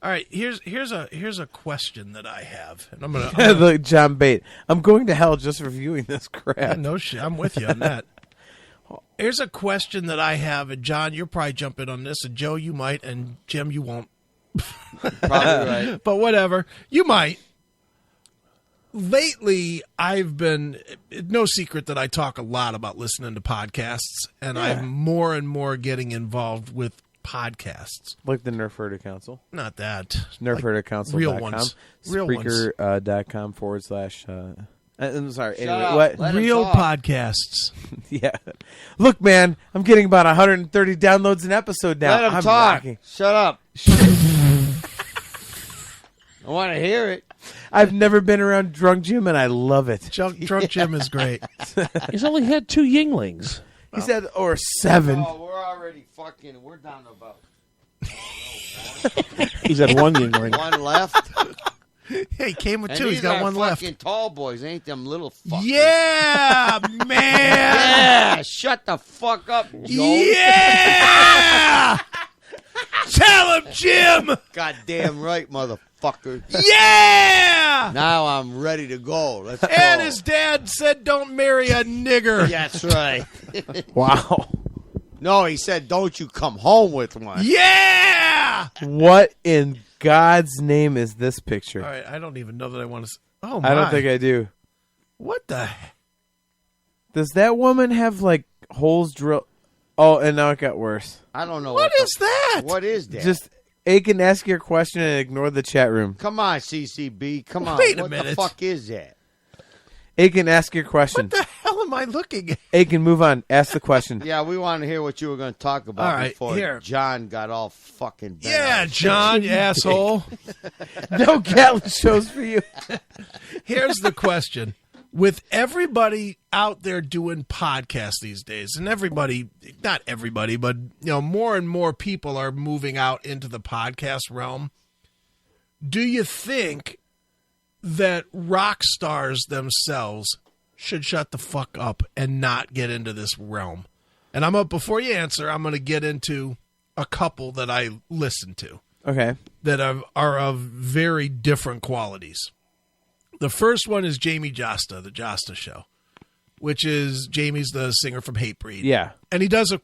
All right, here's a question that I have, and I'm gonna Like John Bate. I'm going to hell just reviewing this crap. Yeah, no shit. I'm with you on that. Here's a question that I have, and John, you'll probably jump in on this, and Joe, you might, and Jim, you won't. Probably right. But whatever. You might. Lately, I've been, no secret that I talk a lot about listening to podcasts, and I'm more and more getting involved with podcasts. Like the Nerf Herder Council. Not that. NerfHerderCouncil.com. Real ones. Real ones. Spreaker.com/. I'm sorry. Shut Anyway, up. what? Let him Real talk. podcasts. Yeah. Look, man, I'm getting about 130 downloads an episode now. Let him I'm talk. rocking. Shut up. I want to hear it. I've never been around Drunk Jim, and I love it. Drunk Jim is great. He's only had 2 Yinglings. He said, or 7. Oh, we're already fucking. We're down to about He's had 1 Yingling. one left. Hey, he came with And 2. He's these got are 1 left. fucking tall boys, ain't them little fuckers? Yeah, man. Yeah, shut the fuck up, Joe. Yeah. Tell him, Jim. Goddamn right, motherfucker. Yeah. Now I'm ready to go. Let's go. And his dad said, "Don't marry a nigger." That's right. Wow. No, he said, don't you come home with one. Yeah. What in God's name is this picture? All right, I don't even know that I want to. Oh my! I don't think I do. What the? Does that woman have, like, holes drilled? Oh, and now it got worse. I don't know. What is that? What is that? Just, Aiken, ask your question and ignore the chat room. Come on, CCB. Come on. Wait a What the minute. fuck is that? Aiken, ask your question. What the hell am I looking at? Aiken, move on. Ask the question. Yeah, we want to hear what you were going to talk about All right, before here. John got all fucking bent Yeah, out. John, you asshole. No Gatlin shows for you. Here's the question. With everybody out there doing podcasts these days, and everybody, not everybody, but more and more people are moving out into the podcast realm, do you think that rock stars themselves should shut the fuck up and not get into this realm? And before you answer, I'm going to get into a couple that I listen to. Okay. That are of very different qualities. The first one is Jamie Josta, the Josta Show, which is Jamie's the singer from Hatebreed. Yeah. And he does a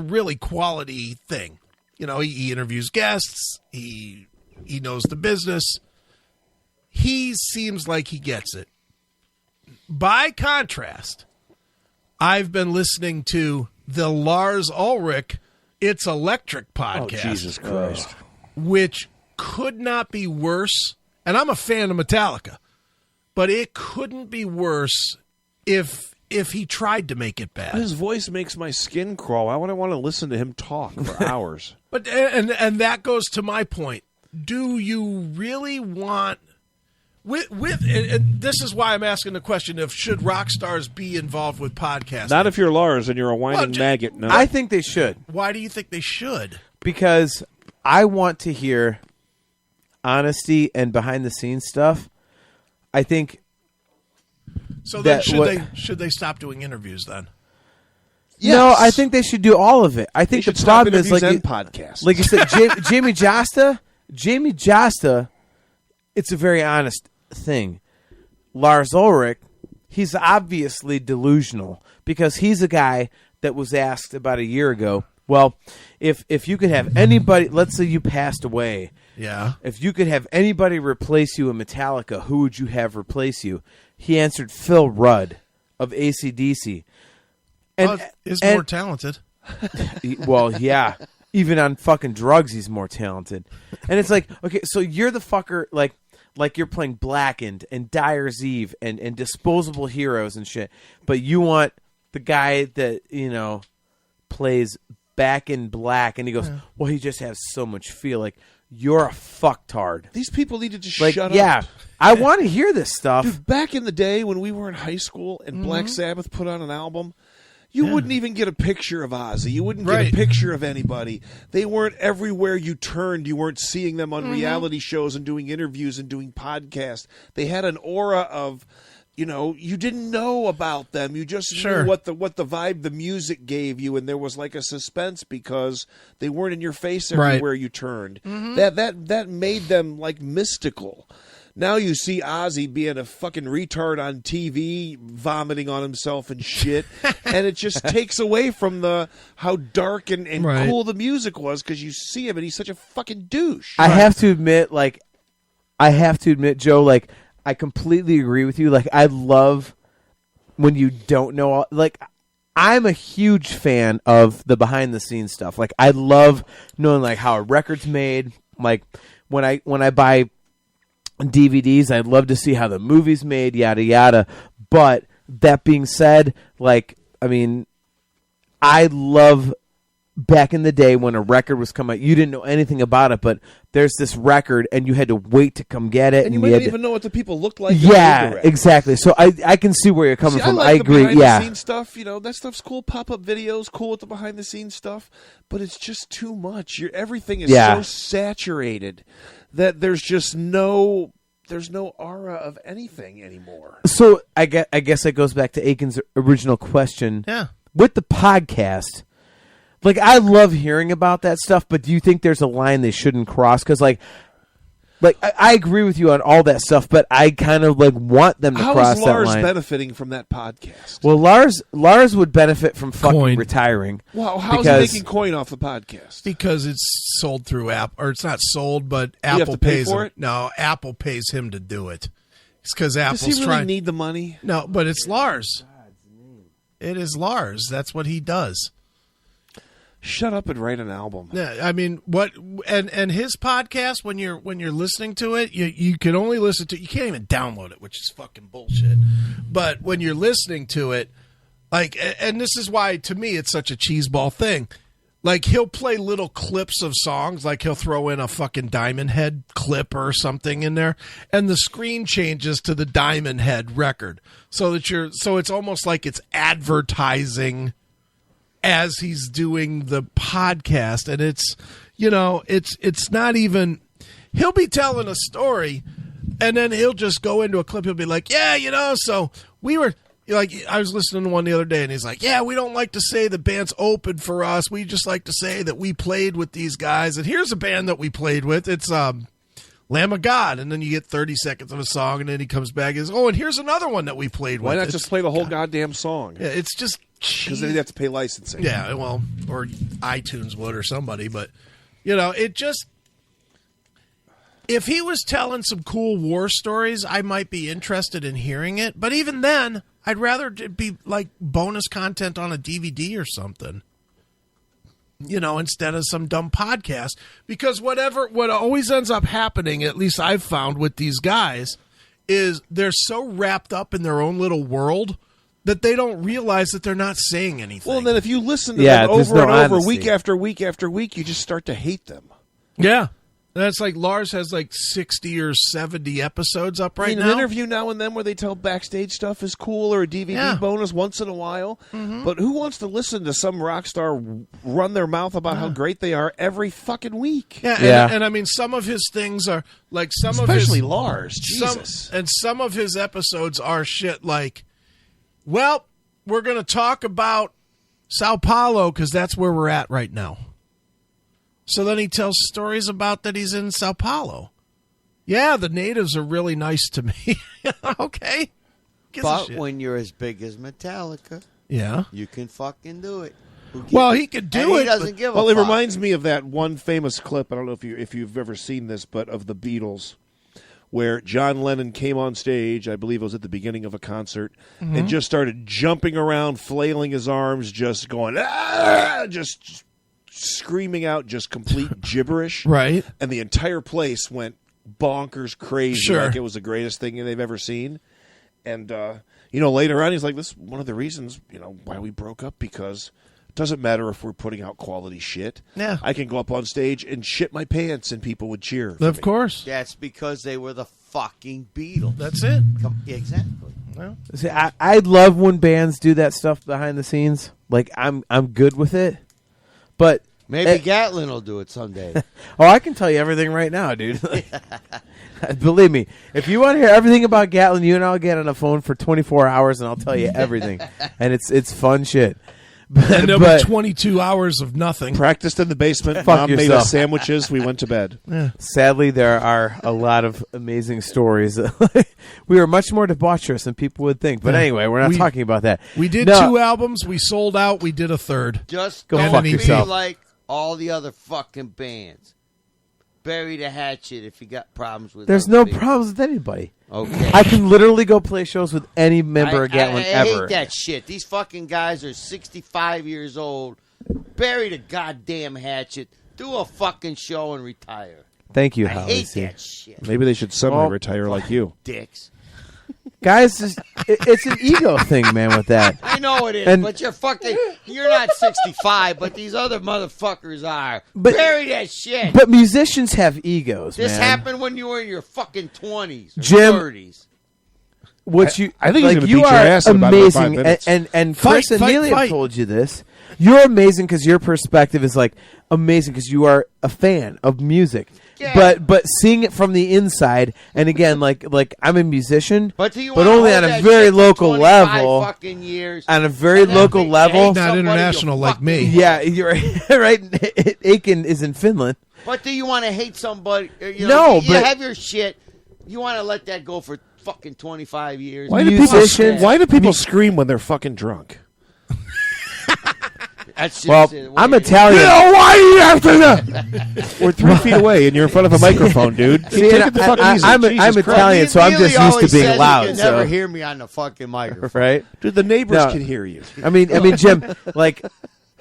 really quality thing. He interviews guests. He knows the business. He seems like he gets it. By contrast, I've been listening to the Lars Ulrich It's Electric podcast. Oh, Jesus Christ. Which could not be worse. And I'm a fan of Metallica, but it couldn't be worse if he tried to make it bad. His voice makes my skin crawl. Why would I want to listen to him talk for hours? But and that goes to my point. Do you really want and this is why I'm asking the question of should rock stars be involved with podcasting? Not if you're Lars and you're a whining maggot. No. I think they should. Why do you think they should? Because I want to hear honesty and behind the scenes stuff. I think. So then should they stop doing interviews then? Yes. No, I think they should do all of it. I think the problem is like podcasts. Like you said, Jamie Josta. It's a very honest thing. Lars Ulrich, he's obviously delusional because he's a guy that was asked about a year ago. Well, if you could have anybody, let's say you passed away. Yeah. If you could have anybody replace you in Metallica, who would you have replace you? He answered Phil Rudd of AC/DC. And is more talented. Well, yeah. Even on fucking drugs, he's more talented. And it's like, okay, so you're the fucker, like you're playing Blackened and Dyer's Eve and Disposable Heroes and shit. But you want the guy that, plays Back in Black, and he goes, well, he just has so much feel. Like, you're a fucktard. These people needed to Like, shut yeah, up. I want to hear this stuff. Dude, back in the day when we were in high school and Black Sabbath put on an album, you wouldn't even get a picture of Ozzy. You wouldn't get a picture of anybody. They weren't everywhere you turned. You weren't seeing them on reality shows and doing interviews and doing podcasts. They had an aura of you didn't know about them. You just Sure. knew what the vibe the music gave you, and there was like a suspense because they weren't in your face everywhere you turned. That made them like mystical. Now you see Ozzy being a fucking retard on TV, vomiting on himself and shit, and it just takes away from how dark and cool the music was because you see him and he's such a fucking douche. I have to admit, Joe, like, I completely agree with you. Like, I love when you don't know. Like, I'm a huge fan of the behind the scenes stuff. Like, I love knowing like how a record's made. Like, when I buy DVDs, I'd love to see how the movie's made, yada yada. But that being said, like, I mean, I love back in the day when a record was coming out, you didn't know anything about it, but there's this record and you had to wait to come get it. And you might not even know what the people looked like. Yeah, exactly. So I can see where you're coming from. I agree. Behind Yeah. the scenes stuff, that stuff's cool. Pop-up videos, cool with the behind the scenes stuff, but it's just too much. Everything is so saturated that there's just no aura of anything anymore. So I guess that goes back to Aiken's original question. Yeah. With the podcast, like, I love hearing about that stuff, but do you think there's a line they shouldn't cross? Because, like I agree with you on all that stuff, but I kind of like want them to cross that line. How is Lars benefiting from that podcast? Well, Lars would benefit from fucking retiring. Well, how's he making coin off the podcast? Because it's sold through Apple, or it's not sold, but you have Apple to pay pays for him. it? No, Apple pays him to do it. It's because Apple's Does he really trying. need the money? No, but it's Lars. It is Lars. That's what he does. Shut up and write an album. Yeah, I mean, and his podcast, when you're listening to it, you can only listen to, you can't even download it, which is fucking bullshit. But when you're listening to it, like, and this is why to me it's such a cheeseball thing. Like, he'll play little clips of songs, like he'll throw in a fucking Diamond Head clip or something in there, and the screen changes to the Diamond Head record, so it's almost like it's advertising as he's doing the podcast, and it's not even, he'll be telling a story and then he'll just go into a clip. He'll be like, so we were like, I was listening to one the other day and he's like, we don't like to say the band's open for us, we just like to say that we played with these guys, and here's a band that we played with, it's Lamb of God, and then you get 30 seconds of a song, and then he comes back and says, and here's another one that we played with. Why not just play the whole goddamn song? Yeah, it's just because then you'd have to pay licensing. Yeah, well, or iTunes would, or somebody, but it just, if he was telling some cool war stories, I might be interested in hearing it, but even then, I'd rather it be like bonus content on a DVD or something. Instead of some dumb podcast, because what always ends up happening, at least I've found with these guys, is they're so wrapped up in their own little world that they don't realize that they're not saying anything. Well, then if you listen to them over and over, week after week after week, you just start to hate them. Yeah. That's like Lars has like 60 or 70 episodes up right now. An interview now and then where they tell backstage stuff is cool, or a DVD bonus once in a while. Mm-hmm. But who wants to listen to some rock star run their mouth about how great they are every fucking week? Yeah. And I mean, some of his things are like especially Lars. Jesus. Some of his episodes are shit like, well, we're going to talk about Sao Paulo because that's where we're at right now. So then he tells stories about that he's in Sao Paulo. Yeah, the natives are really nice to me. Okay. But when you're as big as Metallica, you can fucking do it. Well, he could do it. He doesn't give a fuck. It reminds me of that one famous clip. I don't know if you've ever seen this, but of the Beatles, where John Lennon came on stage, I believe it was at the beginning of a concert, and just started jumping around, flailing his arms, just going, just screaming out just complete gibberish. Right. And the entire place went bonkers crazy, like it was the greatest thing they've ever seen. And, later on, he's like, this is one of the reasons, why we broke up, because it doesn't matter if we're putting out quality shit. Yeah. I can go up on stage and shit my pants and people would cheer. Of course. That's because they were the fucking Beatles. That's it. Exactly. Well, see, I love when bands do that stuff behind the scenes. Like, I'm good with it. But maybe Gatlin will do it someday. I can tell you everything right now, dude. Believe me, if you want to hear everything about Gatlin, you and I'll get on the phone for 24 hours and I'll tell you everything. And it's fun shit. And there'll be 22 hours of nothing. Practiced in the basement. Fuck Mom yourself. made us sandwiches. We went to bed. Yeah. Sadly, there are a lot of amazing stories. We were much more debaucherous than people would think. But anyway, we're not talking about that. We did 2 albums. We sold out. We did a third. Just Go don't fuck be yourself. like all the other fucking bands. Bury the hatchet if you got problems with There's other no people. problems with anybody. Okay. I can literally go play shows with any member of Gatlin I ever. hate that shit. These fucking guys are 65 years old. Bury the goddamn hatchet. Do a fucking show and retire. Thank you, I Holly hate C. that shit. Maybe they should semi-retire like you. Dicks. Guys, it's an ego thing, man, with that. I know it is, And- but you're not 65, but these other motherfuckers are. But- Bury that shit. But musicians have egos, This man. happened when you were in your fucking 20s or Jim, 30s. What you I think he's like, gonna you beat your are ass in about amazing, 5 minutes. and Fight, Chris and fight, Neely fight. have told you this. You're amazing because your perspective is like amazing because you are a fan of music. Yeah. But seeing it from the inside, and again, like I'm a musician, But do you but wanna only hold on a that very shit for local 25 level. fucking years, On a very and then local hate level. Not somebody, international you like fucking me. Yeah, you're right. Right, Aiken is in Finland. But do you want to hate somebody? You No, you but- have your shit. You want to let that go for fucking 25 years? Why Musicians- why do people scream when they're fucking drunk? That's just Well, the way I'm it is. Italian. why do you have to? We're 3 feet away, and you're in front of a microphone, dude. See, Take and it the fuck easy. I'm Jesus Christ. Italian, so I'm just Neely used always to being says loud. You can so. never hear me on the fucking microphone. Right? Dude, the neighbors No. can hear you. I mean, Jim, like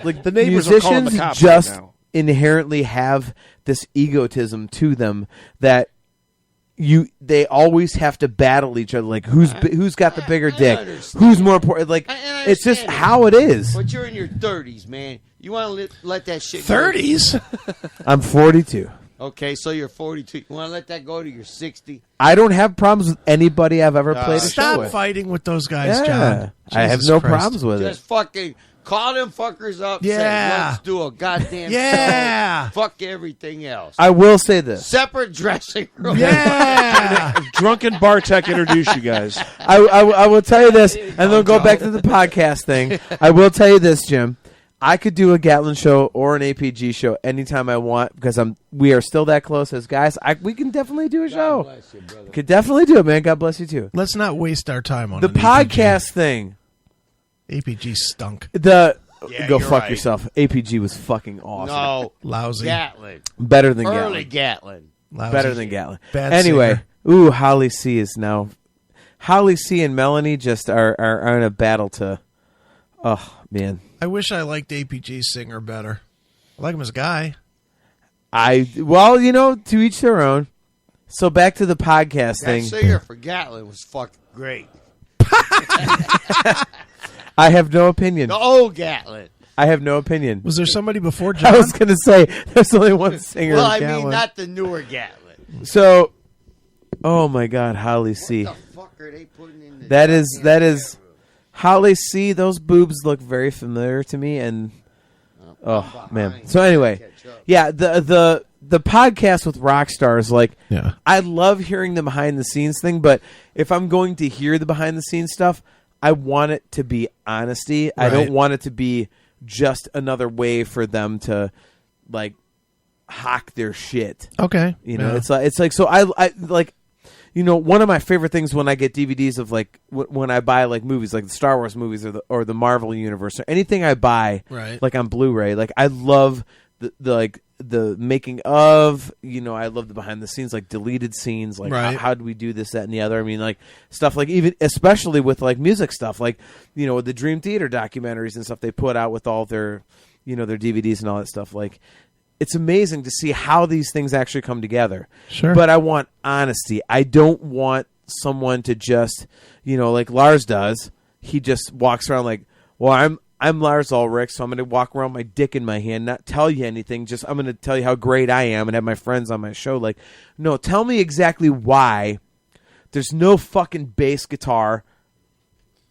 The neighbors are calling the musicians cops just right now. inherently have this egotism to them that they always have to battle each other. Like who's got the bigger I dick? understand. Who's more important? Like I it's just understand it. how it is. But you're in your 30s, man. You want to let that shit go? 30s? I'm 42. Okay, so you're 42. You want to let that go to your 60? I don't have problems with anybody I've ever played a show Stop with. fighting with those guys, Yeah. John. I have Jesus no Christ. problems with Just it. fucking call them fuckers up. Yeah. Say, let's do a goddamn Yeah. show. Fuck everything else. I will say this. Separate dressing room. Yeah. Drunken Bartek introduced you guys. I will tell you this, and then go back to the podcast thing. I will tell you this, Jim. I could do a Gatlin show or an APG show anytime I want because we are still that close as guys. We can definitely do a show. Bless you, brother. Could definitely do it, man. God bless you too. Let's not waste our time on The an podcast thing. APG stunk. Go you're fuck right. yourself. APG was fucking awesome. No. Lousy. Gatlin. Better than Early Gatlin. Gatlin. Lousy. Better than Gatlin. Bad Anyway, singer. Holly C is now. Holly C and Melanie just are in a battle to. Oh man. I wish I liked APG's singer better. I like him as a guy. To each their own. So back to the podcast That thing. singer for Gatlin was fucking great. I have no opinion. The old Gatlin. I have no opinion. Was there somebody before I John? was going to say there's only one singer. Well, of I mean, Gatlin. not the newer Gatlin. So, oh my God, Holly C. What the fuck are they putting in the That is goddamn Holly C. Those boobs look very familiar to me, and oh man. So anyway, yeah, the podcast with rock stars, like, Yeah. I love hearing the behind the scenes thing, but if I'm going to hear the behind the scenes stuff, I want it to be honesty. I don't Right. want it to be just another way for them to like hawk their shit. Okay. You know, Yeah. it's like so I like, you know, one of my favorite things when I get DVDs of like when I buy like movies like the Star Wars movies or the Marvel universe or anything I buy Right. like on Blu-ray, like I love the making of, you know, I love the behind the scenes, like deleted scenes, like Right. how do we do this, that, and the other. I mean, like stuff like even especially with like music stuff, like, you know, the Dream Theater documentaries and stuff they put out with all their, you know, their DVDs and all that stuff. Like, it's amazing to see how these things actually come together. Sure. But I want honesty. I don't want someone to just, you know, like Lars does. He just walks around like, well, I'm Lars Ulrich, so I'm going to walk around with my dick in my hand, not tell you anything. Just I'm going to tell you how great I am and have my friends on my show. Like, no, tell me exactly why there's no fucking bass guitar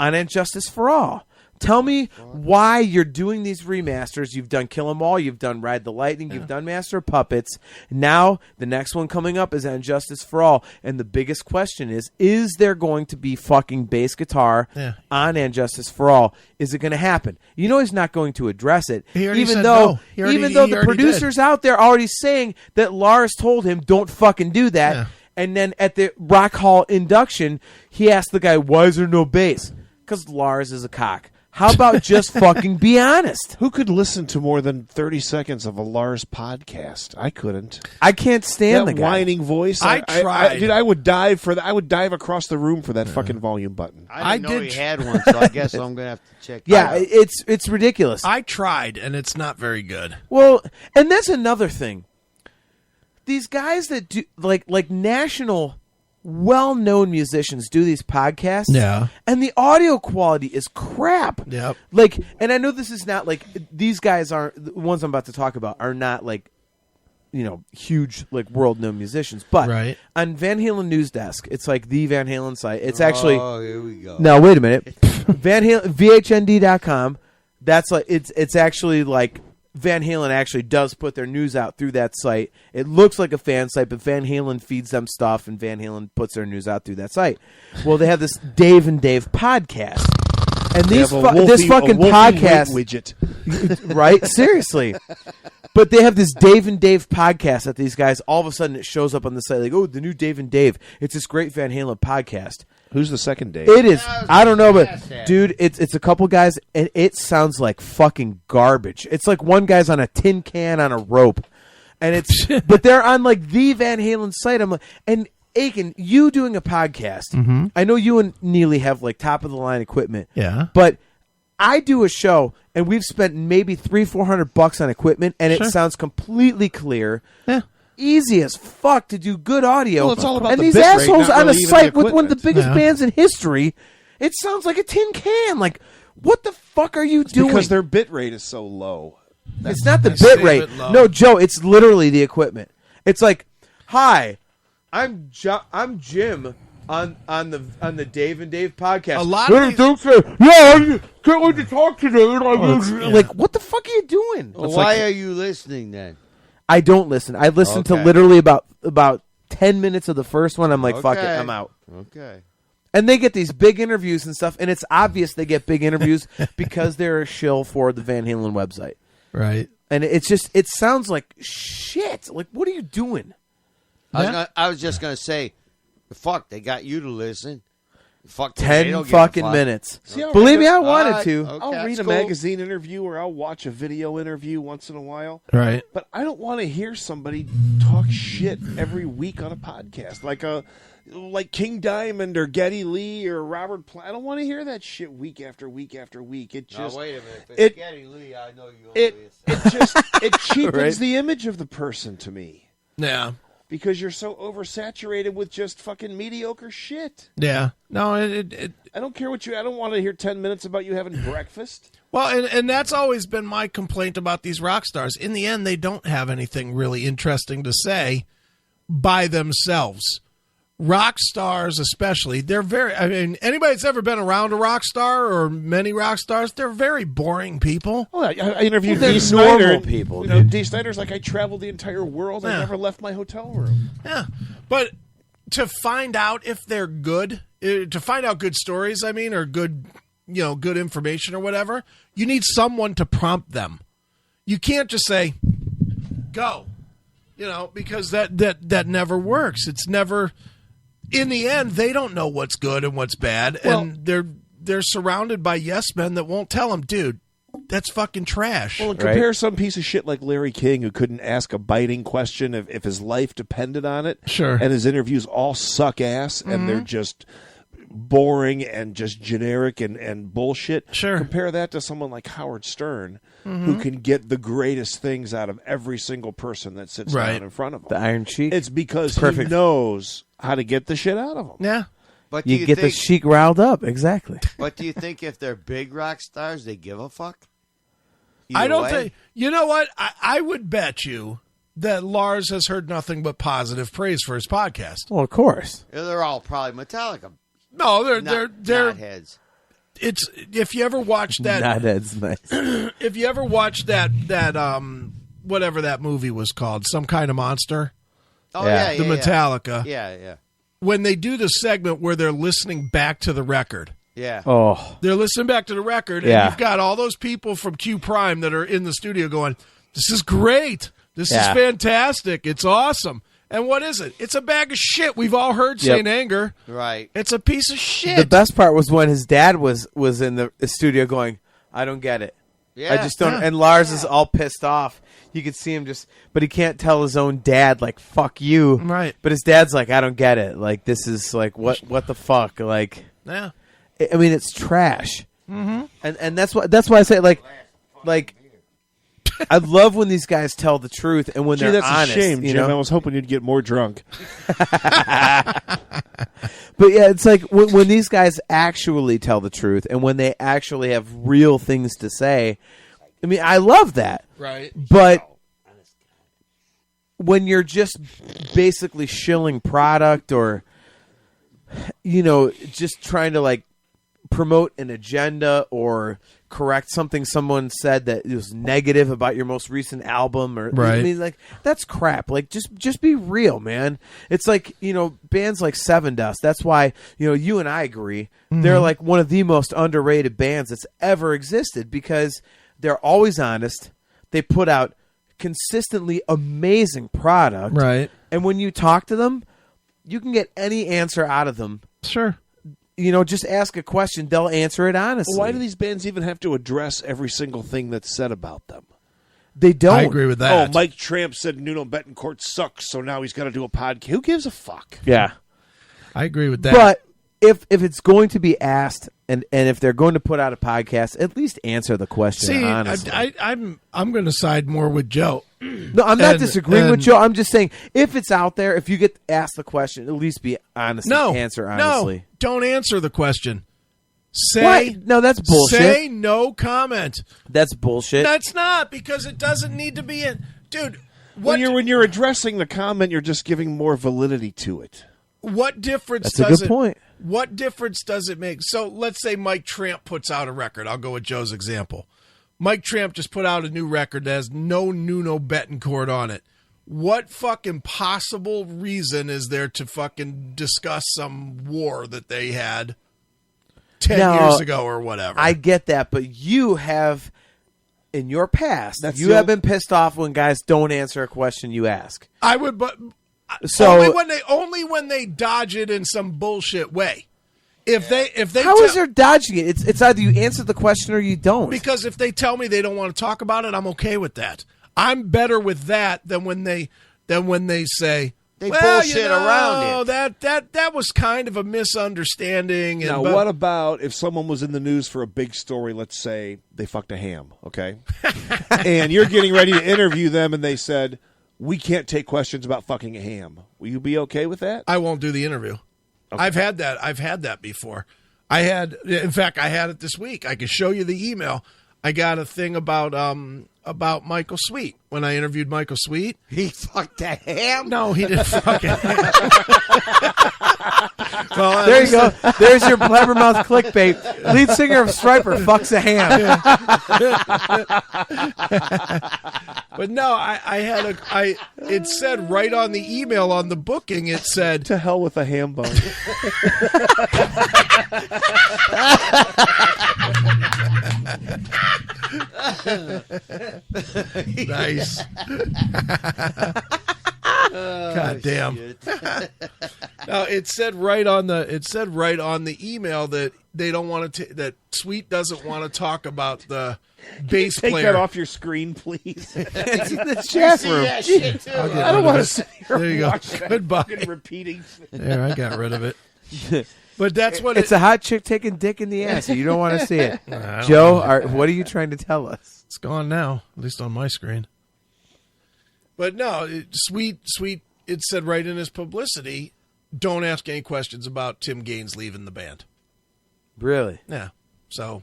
on Injustice for All. Tell me why you're doing these remasters. You've done Kill 'Em All. You've done Ride the Lightning. You've done Master of Puppets. Now, the next one coming up is On Justice for All. And the biggest question is there going to be fucking bass guitar on And Justice for All? Is it going to happen? You know he's not going to address it. Even though the producers out there already saying that Lars told him, don't fucking do that. Yeah. And then at the Rock Hall induction, he asked the guy, why is there no bass? Because Lars is a cock. How about just fucking be honest? Who could listen to more than 30 seconds of a Lars podcast? I couldn't. I can't stand that the guy. whining voice. I tried. Dude, I would dive for that. I would dive across the room for that fucking volume button. I didn't know he had one, so I guess I'm going to have to check it out. It's ridiculous. I tried, and it's not very good. Well, and that's another thing. These guys that do like national well-known musicians do these podcasts, and the audio quality is crap. Yep. Like, and I know this is not like these guys aren't the ones I'm about to talk about are not like, you know, huge like world-known musicians, but on Van Halen News Desk, it's like the Van Halen site. It's actually here we go. No, wait a minute. Van Halen VHND.com. That's like it's actually like. Van Halen actually does put their news out through that site. It looks like a fan site, but Van Halen feeds them stuff, and Van Halen puts their news out through that site. Well, they have this Dave and Dave podcast, and this fucking podcast widget, right? Seriously, but they have this Dave and Dave podcast that these guys all of a sudden it shows up on the site like, oh, the new Dave and Dave. It's this great Van Halen podcast. Who's the second Dave? It is. I don't know, but dude, it's a couple guys, and it sounds like fucking garbage. It's like one guy's on a tin can on a rope, and it's. But they're on like the Van Halen site. I'm like, and Aiken, you doing a podcast? I know you and Neely have like top of the line equipment. Yeah, but I do a show, and we've spent maybe $300-400 on equipment, and it sounds completely clear. Yeah. Easy as fuck to do good audio. Well, it's all about and the these bit rate, assholes not on really a even site the with one of the equipment. biggest bands in history, it sounds like a tin can. Like, what the fuck are you doing? Because their bit rate is so low. It's not the bit rate. No, Joe, it's literally the equipment. It's like, hi, I'm Jim on the Dave and Dave podcast. A lot of these... I can't wait to talk today. Like, what the fuck are you doing? Well, why are you listening then? I don't listen. I listened to literally about 10 minutes of the first one. I'm like, fuck it, I'm out. Okay. And they get these big interviews and stuff, and it's obvious they get big interviews because they're a shill for the Van Halen website. Right. And it's just, it sounds like shit. Like, what are you doing? I was just going to say, fuck, they got you to listen. Fuck 10 fucking minutes. See, Believe me, I wanted to. Okay, I'll read a magazine interview or I'll watch a video interview once in a while. Right. But I don't want to hear somebody talk shit every week on a podcast. Like King Diamond or Geddy Lee or Robert Plant. I don't want to hear that shit week after week after week. It just wait a minute. If it's Geddy Lee, I know you it cheapens the image of the person to me. Yeah. Because you're so oversaturated with just fucking mediocre shit. Yeah. No, I don't care what you... I don't want to hear 10 minutes about you having breakfast. Well, and that's always been my complaint about these rock stars. In the end, they don't have anything really interesting to say by themselves. Rock stars especially, they're very... I mean, anybody that's ever been around a rock star or many rock stars, they're very boring people. Well, I interviewed They're Dee Snider. normal people, You know, dude. Dee Snider's like, I traveled the entire world. Yeah. I never left my hotel room. Yeah. But to find out if they're good, to find out good stories, I mean, or good, good information or whatever, you need someone to prompt them. You can't just say, go, because that never works. It's never... In the end, they don't know what's good and what's bad, and they're surrounded by yes men that won't tell them, dude, that's fucking trash. Well, and compare some piece of shit like Larry King who couldn't ask a biting question if his life depended on it. Sure. And his interviews all suck ass, and they're just boring and just generic and bullshit. Sure. Compare that to someone like Howard Stern, who can get the greatest things out of every single person that sits down in front of him. The Iron Sheik. It's because he knows how to get the shit out of them. Yeah. But You get the Sheik riled up, exactly. But do you think if they're big rock stars, they give a fuck? I don't think... You know what? I would bet you that Lars has heard nothing but positive praise for his podcast. Well, of course. They're all probably Metallica. No, they're heads. it's if you ever watch that. Not Ed's nice. If you ever watch that whatever that movie was called, Some Kind of Monster. Oh Yeah. yeah, The Metallica. Yeah. When they do the segment where they're listening back to the record. Yeah. Oh, They're listening back to the record, and Yeah. you've got all those people from Q Prime that are in the studio going, "This is great. This is Yeah. fantastic. It's awesome." And what is it? It's a bag of shit. We've all heard Saint Anger. Right. It's a piece of shit. the best part was when his dad was in the studio going, "I don't get it. Yeah. I just don't." Yeah. And Lars is all pissed off. You could see him but he can't tell his own dad, like, "Fuck you." Right. But his dad's like, "I don't get it. Like, this is like, what the fuck?" Like, Yeah. I mean, it's trash. Mm-hmm. And that's why I say, like, I love when these guys tell the truth and when Gee, they're that's honest. a shame, you Jim. know? I was hoping you'd get more drunk. But yeah, it's like when these guys actually tell the truth and when they actually have real things to say. I mean, I love that. Right. But when you're just basically shilling product or, just trying to like promote an agenda or correct something someone said that was negative about your most recent album or Right. I mean, like, that's crap. Like, just be real, man. It's like, bands like Seven Dust. That's why, you and I agree. They're like one of the most underrated bands that's ever existed because they're always honest. They put out consistently amazing product. Right. And when you talk to them, you can get any answer out of them. Sure. Just ask a question. They'll answer it honestly. Why do these bands even have to address every single thing that's said about them? They don't. I agree with that. Oh, Mike Tramp said Nuno Betancourt sucks, so now he's got to do a podcast. Who gives a fuck? Yeah. I agree with that. But if it's going to be asked and if they're going to put out a podcast, at least answer the question see, honestly. I'm going to side more with Joe. No, I'm not And- disagreeing with and- Joe. I'm just saying, if it's out there, if you get asked the question, at least be honest and answer honestly. No, don't answer the question. Say What? No, that's bullshit. Say no comment. That's bullshit. That's not because it doesn't need to be in. Dude, When you're addressing the comment, you're just giving more validity to it. what difference That's a does good it point. What difference does it make? So let's say Mike Tramp puts out a record. I'll go with Joe's example. Mike Tramp just put out a new record that has no Nuno Betancourt on it. What fucking possible reason is there to fucking discuss some war that they had 10 years ago or whatever? I get that, but you have, in your past, That's you the have been pissed off when guys don't answer a question you ask. I would, but So only when they dodge it in some bullshit way. If they how is there dodging it? It's either you answer the question or you don't. because if they tell me they don't want to talk about it, I'm okay with that. I'm better with that than when they say They well, bullshit around it. That was kind of a misunderstanding. And, Now, but- what about if someone was in the news for a big story? Let's say they fucked a ham, okay? And you're getting ready to interview them, and they said, "We can't take questions about fucking a ham." Will you be okay with that? I won't do the interview. Okay. I've had that before. In fact, I had it this week. I could show you the email. I got a thing about Michael Sweet when I interviewed Michael Sweet. He fucked a ham? No, he didn't fucking. Well, there you go. There's your blabbermouth clickbait. Lead singer of Striper fucks a ham. But no, I had it said right on the email on the booking, it said, To hell with a ham bone. nice. God damn. No, it said right on the email that they don't want to that Sweet doesn't want to talk about the bass Take player. that off your screen, please. It's in the chat See room. that shit too. I'll get I don't rid want to of sit it. here There you and go. watch that Goodbye. fucking repeating. There, I got rid of it. But that's what It's a hot chick taking dick in the ass. You don't want to see it. I don't Joe, know. what are you trying to tell us? It's gone now, at least on my screen. But no, Sweet. It said right in his publicity, don't ask any questions about Tim Gaines leaving the band. Really? Yeah. So,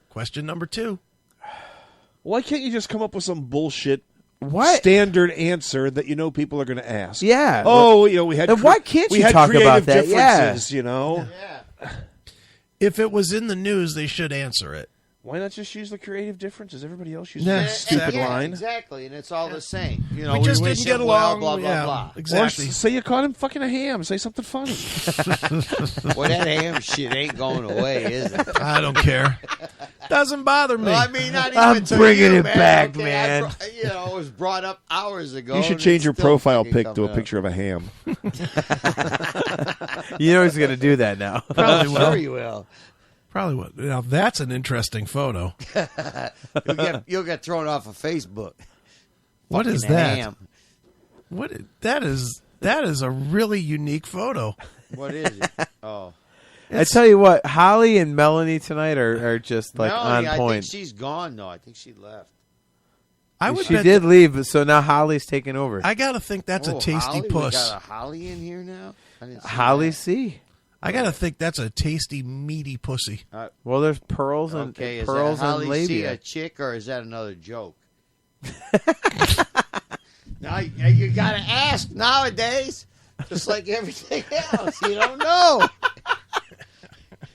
question number 2. Why can't you just come up with some bullshit What? standard answer that you know people are going to ask? Yeah. Oh, we had. Then why can't we you had talk creative about that? Yeah. differences, you know. Yeah. if it was in the news, they should answer it. Why not just use the creative difference as everybody else uses Yeah, that stupid Yeah, line? Exactly, and it's all the same. You know, We just wish didn't get him well, along. blah blah Yeah, blah. Or exactly. say you caught him fucking a ham. Say something funny. Well, that ham shit ain't going away, is it? I don't care. Doesn't bother me. Well, I mean, not even I'm to bringing you, it man. back, Okay, man. it was brought up hours ago. You should and change it's your still profile fucking pic to a coming up. picture of a ham. You know he's going to do that now. Probably Sure will. you will. Probably will. Now that's an interesting photo. You'll get thrown off of Facebook. What is Fucking that? ham. That is a really unique photo. What is it? Oh, I tell you what, Holly and Melanie tonight are just like Melanie, on I point. think she's gone. though. I think she left. I would She bet did leave, but so now Holly's taking over. I gotta think that's a Oh, tasty Holly? We puss. got a Holly in here now. I didn't see Holly that. C. I gotta think that's a tasty, meaty pussy. Well, there's pearls and Okay, is pearls that and Holly C labia. a chick or is that another joke? Now you gotta ask nowadays, just like everything else. You don't know.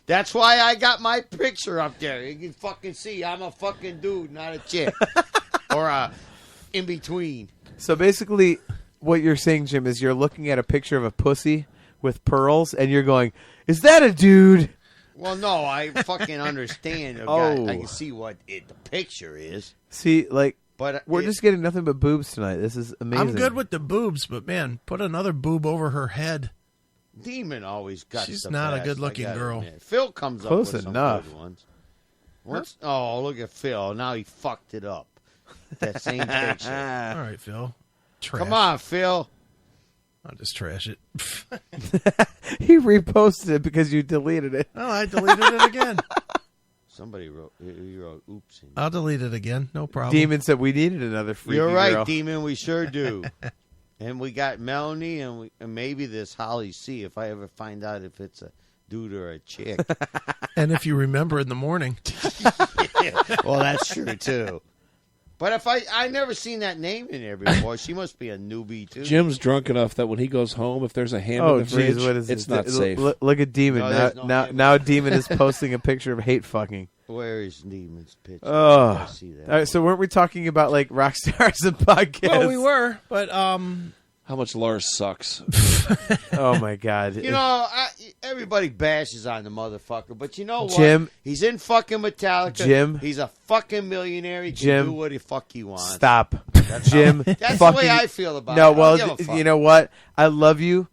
That's why I got my picture up there. You can fucking see I'm a fucking dude, not a chick, or a in between. So basically, what you're saying, Jim, is you're looking at a picture of a pussy with pearls, and you're going, "Is that a dude?" Well, no, I fucking understand. Oh. I can see what the picture is, See, like but we're just getting nothing but boobs tonight. This is amazing. I'm good with the boobs, but man, put another boob over her head. Demon always got. She's the not a best, good-looking I gotta girl. admit. Phil comes Close up with enough. some good ones. Oh, look at Phil! Now he fucked it up. That same picture. All right, Phil. Trash. Come on, Phil. I'll just trash it. He reposted it because you deleted it. Oh, I deleted it again. Somebody wrote. He wrote, "Oops." I'll delete it again. No problem. Demon said we needed another freaky You're right, girl. Demon. We sure do. And we got Melanie, and maybe this Holly C. If I ever find out if it's a dude or a chick. And if you remember in the morning, Well, that's true too. But if I never seen that name in there before, she must be a newbie too. Jim's drunk enough that when he goes home, if there's a ham Oh, in the fridge, jeez, what is it's this? not safe. Look at Demon. No, now, there's no now, ham. now Demon is posting a picture of hate fucking. Where is Demon's picture? Oh. I see that. All right, so weren't we talking about like rock stars and podcasts? well, we were, but How much Lars sucks. Oh my god. You know, everybody bashes on the motherfucker, but you know what? Jim. He's in fucking Metallica. Jim. He's a fucking millionaire. He can Jim. do what the fuck he wants. Stop, Jim. That's fucking, the way I feel about No, it. well, I don't give a fuck. you know what? I love you,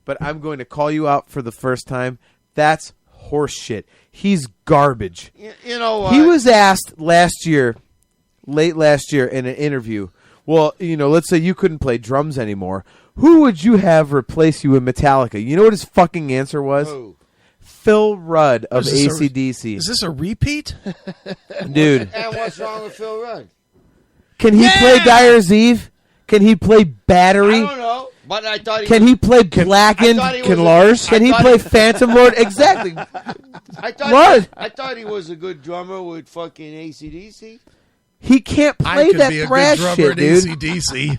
but I'm going to call you out for the first time. That's horse shit. He's garbage. You know what? He was asked late last year in an interview, well, you know, let's say you couldn't play drums anymore. Who would you have replace you in Metallica? You know what his fucking answer was? Who? Phil Rudd of Is this a- AC/DC. is this a repeat? Dude, And what's wrong with Phil Rudd? can he play Dyer's Eve? Can he play Battery? I don't know, but I thought he Can he play Blackened? I thought he Can was a- Lars? I Can he thought play he- Phantom Lord? Exactly. Lars. I thought he was a good drummer with fucking AC/DC. He can't I play could that be a thrash good drummer shit, in dude. AC/DC.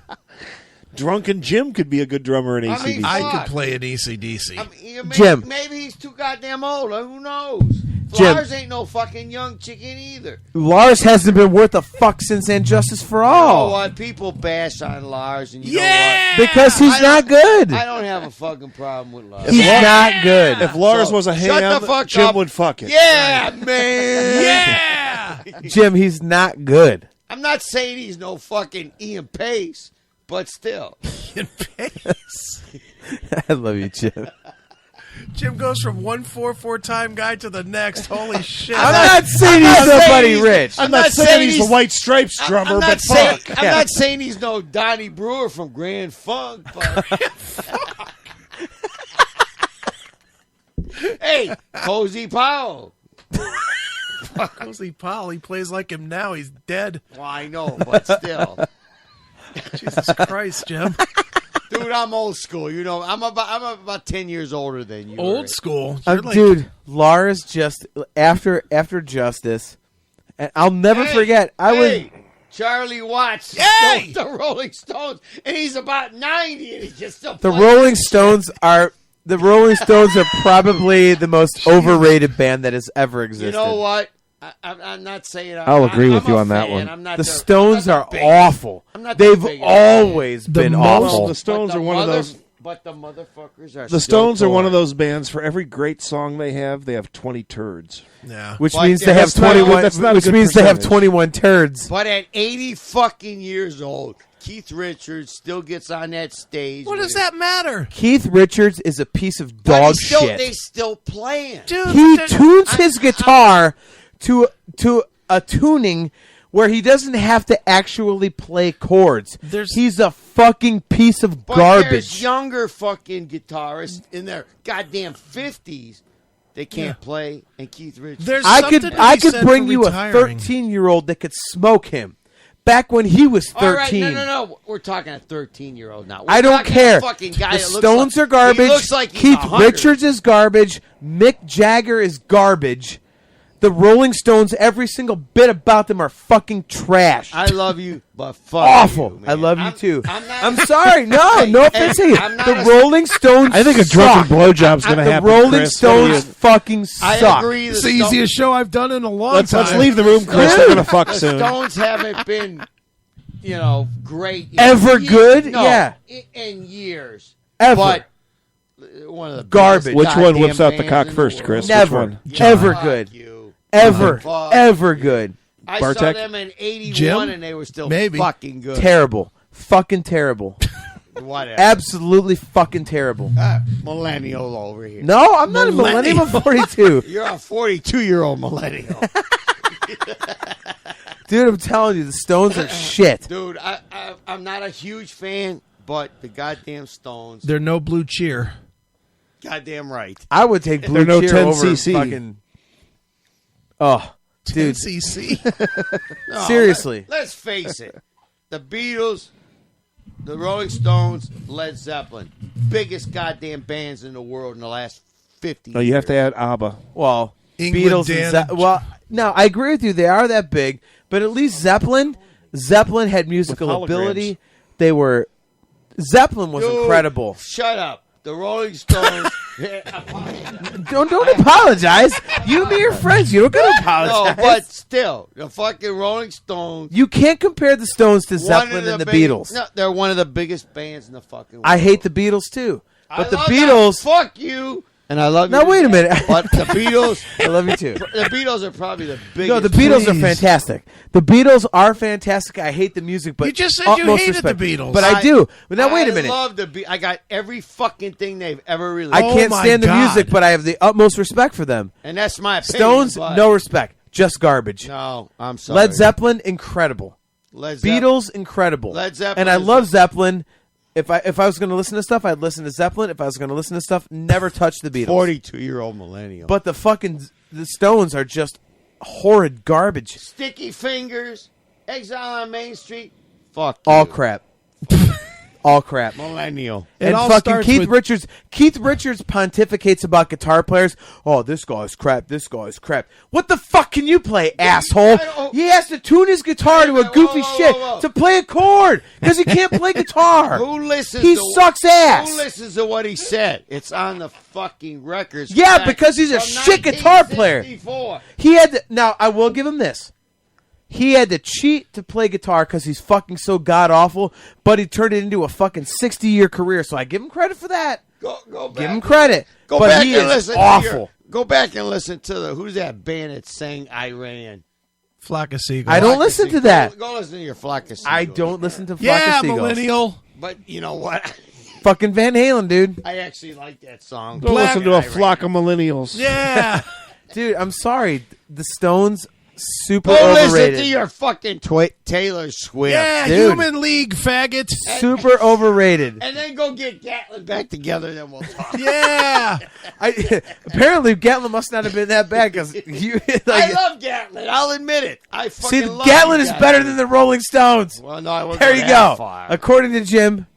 Drunken Jim could be a good drummer in I AC/DC. mean, I Fuck. could play an AC/DC. I mean, maybe, Jim. maybe he's too goddamn old. Who knows? Jim. Lars ain't no fucking young chicken either. Lars hasn't been worth a fuck since And Justice for You know All. what? People bash on Lars, and you Yeah! Because he's I not good. know what? I don't have a fucking problem with Lars. He's not good. If Lars So, was a shut ham, the fuck Jim up. would fuck it. Yeah, man. Yeah! Jim, he's not good. I'm not saying he's no fucking Ian Pace, but still. I love you, Jim. Jim goes from 1 4-4 guy to the next. Holy shit! I'm not saying he's nobody rich. I'm not saying he's the White Stripes drummer, I'm not but saying, fuck. I'm not saying he's no Donnie Brewer from Grand Funk, but hey, Cozy Powell. Cozy Powell, he plays like him now. He's dead. Well, I know, but still, Jesus Christ, Jim. dude, I'm old school. You know, I'm about 10 years older than you. Old Rick. school. You're like- Dude, Lars just after Justice, and I'll never forget. I was Charlie Watts, Hey! the Rolling Stones, and he's about 90, and he's just still the playing. Rolling Stones are The Rolling Stones are probably the most overrated band that has ever existed. You know what? I'm not saying. I'll agree with I'm you a on that fan. one. I'm not The their- Stones I'm are not their awful. I'm not their They've biggest always been The awful. most- The Stones But are one of mothers- those. But the motherfuckers are. The still Stones are one of touring. those bands. For every great song they have 20 turds. Yeah. Which But means they that's have not- 21. that's not a Which good means they have percentage. 21 turds. But at 80 fucking years old, Keith Richards still gets on that stage. What with does his- that matter? Keith Richards is a piece of But dog he's still, shit. They still playing. Dude, He that- tunes his guitar to a tuning where he doesn't have to actually play chords. He's a fucking piece of But garbage. there's younger fucking guitarists in their goddamn 50s. They can't play, and Keith Richards. There's I something could to be I could said bring for you retiring. a 13-year-old that could smoke him back when he was 13. All right, no. We're talking a 13-year-old now. We're I don't talking care. A fucking guy The that looks Stones like, are garbage. He looks like he's Keith 100. Richards is garbage. Mick Jagger is garbage. The Rolling Stones, every single bit about them are fucking trash. I love you, but fuck Awful. you, man. I love you too. I'm sorry. No, no offense to you. I'm not The a- Rolling Stones. I think a drunken suck. blowjob's going to The happen. Rolling Chris. What do you- Stones fucking I suck. agree. It's the easiest show I've done in a long Let's time. leave the room, Chris. They're going to fuck The soon. Stones haven't been, great. Ever good? No, Yeah. in years. Ever. But one of the Garbage. biggest Which one whips goddamn out the bands cock in the first, world. Chris? Which Never. one? Ever Fuck good. you. Ever. Fuck. Ever good. I saw Bartek? them in '81 Jim? and they were still Maybe. fucking good. Terrible. Fucking terrible. Whatever. Absolutely fucking terrible. Millennial over here. No, I'm not a millennial. I'm 42. You're a 42-year-old millennial. Dude, I'm telling you, the Stones are shit. Dude, I'm not a huge fan, but the goddamn Stones. They're no blue cheer. Goddamn right. I would take Blue They're no Cheer 10 over cc. fucking... Oh, dude. CC. No, Seriously. Let's face it. The Beatles, the Rolling Stones, Led Zeppelin. Biggest goddamn bands in the world in the last 50 No, you have to years. add ABBA. Well, England, Beatles Dan, and well, no, I agree with you. They are that big, but at least Zeppelin had musical With holograms. ability. Zeppelin was Dude, incredible. Shut up. The Rolling Stones. Don't apologize. You and me are friends. You don't gotta No, apologize. but still, the fucking Rolling Stones. You can't compare the Stones to one of Zeppelin and the big- Beatles. No, they're one of the biggest bands in the fucking world. I hate the Beatles too, I but the love Beatles. them. Fuck you. And I love you. Now wait a minute. But the Beatles. I love you too. The Beatles are probably the biggest. No, the Beatles are Please. fantastic. The Beatles are fantastic. I hate the music, but You just said you utmost hated respect. the Beatles. But I do. But now wait a minute. I love the I got every fucking thing they've ever released. I Oh can't my stand the God. music, but I have the utmost respect for them. and that's my opinion. Stones, but- no respect, just garbage. No, I'm sorry. Led Zeppelin, incredible. Led Zeppelin. Beatles, incredible. Led Zeppelin and I is- love Zeppelin. If I was going to listen to stuff, I'd listen to Zeppelin. If I was going to listen to stuff, never touch the Beatles. 42-year-old millennial. But the Stones are just horrid garbage. Sticky Fingers, Exile on Main Street. Fuck All you. crap. All crap. Millennial. It And all fucking starts Keith with- Richards. Keith Richards pontificates about guitar players. Oh, this guy's crap. This guy's crap. What the fuck can you play, asshole? don't- He has to tune his guitar to a Whoa, goofy whoa, shit whoa. to play a chord because he can't play guitar. Who listens? He to, sucks ass. Who listens to what he said? It's on the fucking records. Yeah, Back because he's a from shit guitar player. 1964. He had to, now I will give him this. He had to cheat to play guitar because he's fucking so god awful, but he turned it into a fucking 60-year career. So I give him credit for that. Go back. Give him credit. Go but back he and is listen. awful. Go back and listen to the who's that band that sang Iran? Flock of seagulls. I don't listen to that. Go listen to your Flock of Seagulls. I don't listen to Flock Yeah, of Seagulls. millennial. But you know what? Fucking Van Halen, dude. I actually like that song. Go Black listen to a Iran. flock of millennials. Yeah. Dude, I'm sorry. The Stones, super Go overrated. listen to your fucking Taylor Swift. Yeah, Dude. human league faggot. Super overrated. And then go get Gatlin back together, then we'll talk. Yeah. Apparently, Gatlin must not have been that bad because you. I Like, love Gatlin. I'll admit it. I fucking see, love Gatlin is better than the Rolling Stones. Well, no, I wouldn't There go you that go. far. According to Jim,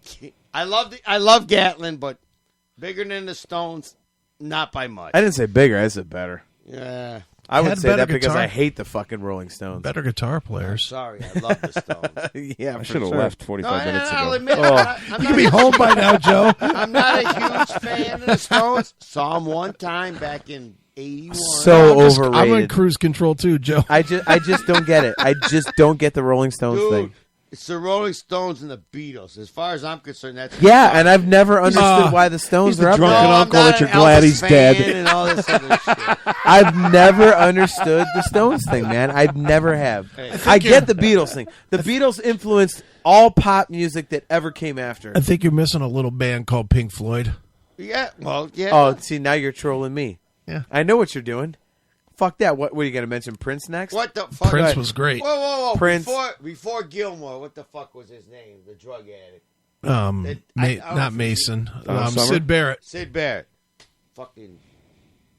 I love Gatlin, but bigger than the Stones, not by much. I didn't say bigger. I said better. Yeah. I would Had say better that because guitar. I hate the fucking Rolling Stones. Better guitar players. Sorry, I love the Stones. Yeah, I for should have sure. left 45 minutes I'll ago. admit, I'm You could be home by now, Joe. I'm not a huge fan of the Stones. Saw them one time back in '81. So overrated. I'm on cruise control too, Joe. I just don't get it. I just don't get the Rolling Stones Dude, thing. it's the Rolling Stones and the Beatles. As far as I'm concerned, that's Yeah, and I've never understood why the Stones he's the are up drunk there. and I'm uncle not that you're an glad Elvis he's fan dead. And all this other shit. I've never understood the Stones thing, man. I've never have. I get the Beatles thing. The Beatles influenced all pop music that ever came after. I think you're missing a little band called Pink Floyd. Yeah, well, yeah. Oh, see, now you're trolling me. Yeah. I know what you're doing. Fuck that. What are you going to mention Prince next? What the fuck? Prince was great. Whoa. Prince. Before Gilmore, what the fuck was his name? The drug addict. Not Mason. Summer? Sid Barrett. Sid Barrett. Fucking.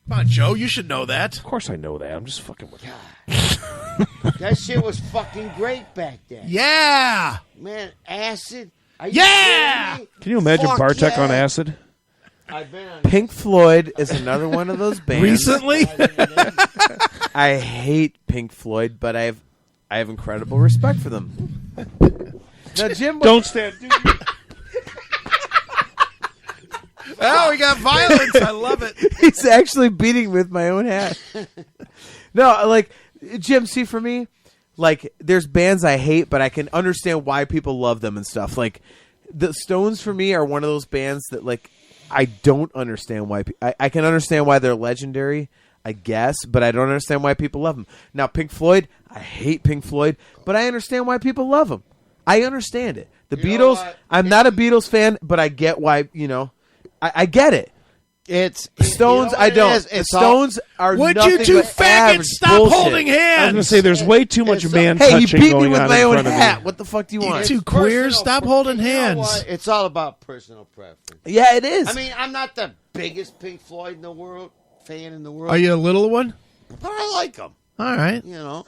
Come on, Joe. You should know that. Of course I know that. I'm just fucking with you. That shit was fucking great back then. Yeah. Man, acid. Are you Yeah! kidding me? Can you imagine Fuck Bartek yeah. on acid? I've been on. Pink Floyd is another one of those bands. Recently? I hate Pink Floyd, but I have incredible respect for them. Now, Jim, Don't stand. Dude. Oh, we got violence. I love it. he's actually beating with my own hat. No, like Jim. See, for me, like there's bands I hate, but I can understand why people love them and stuff. Like the Stones, for me, are one of those bands that like I don't understand why. I can understand why they're legendary, I guess, but I don't understand why people love them. Now, Pink Floyd, I hate Pink Floyd, but I understand why people love them. I understand it. The You know Beatles, what? I'm not a Beatles fan, but I get why. I get it. It's Stones, you know I what it don't. is? The It's all- Stones are Would nothing you two but faggots average stop bullshit. holding I was hands? going to say, there's way too much It's- man Hey, you touching beat me going with on my in own front of hat. me. What the fuck do you You want? two queers, personal stop pre- holding you know hands. what? It's all about personal preference. Yeah, it is. I mean, I'm not the biggest Pink Floyd in the world fan in the world, Are you a little one? but I like them. All right. You know,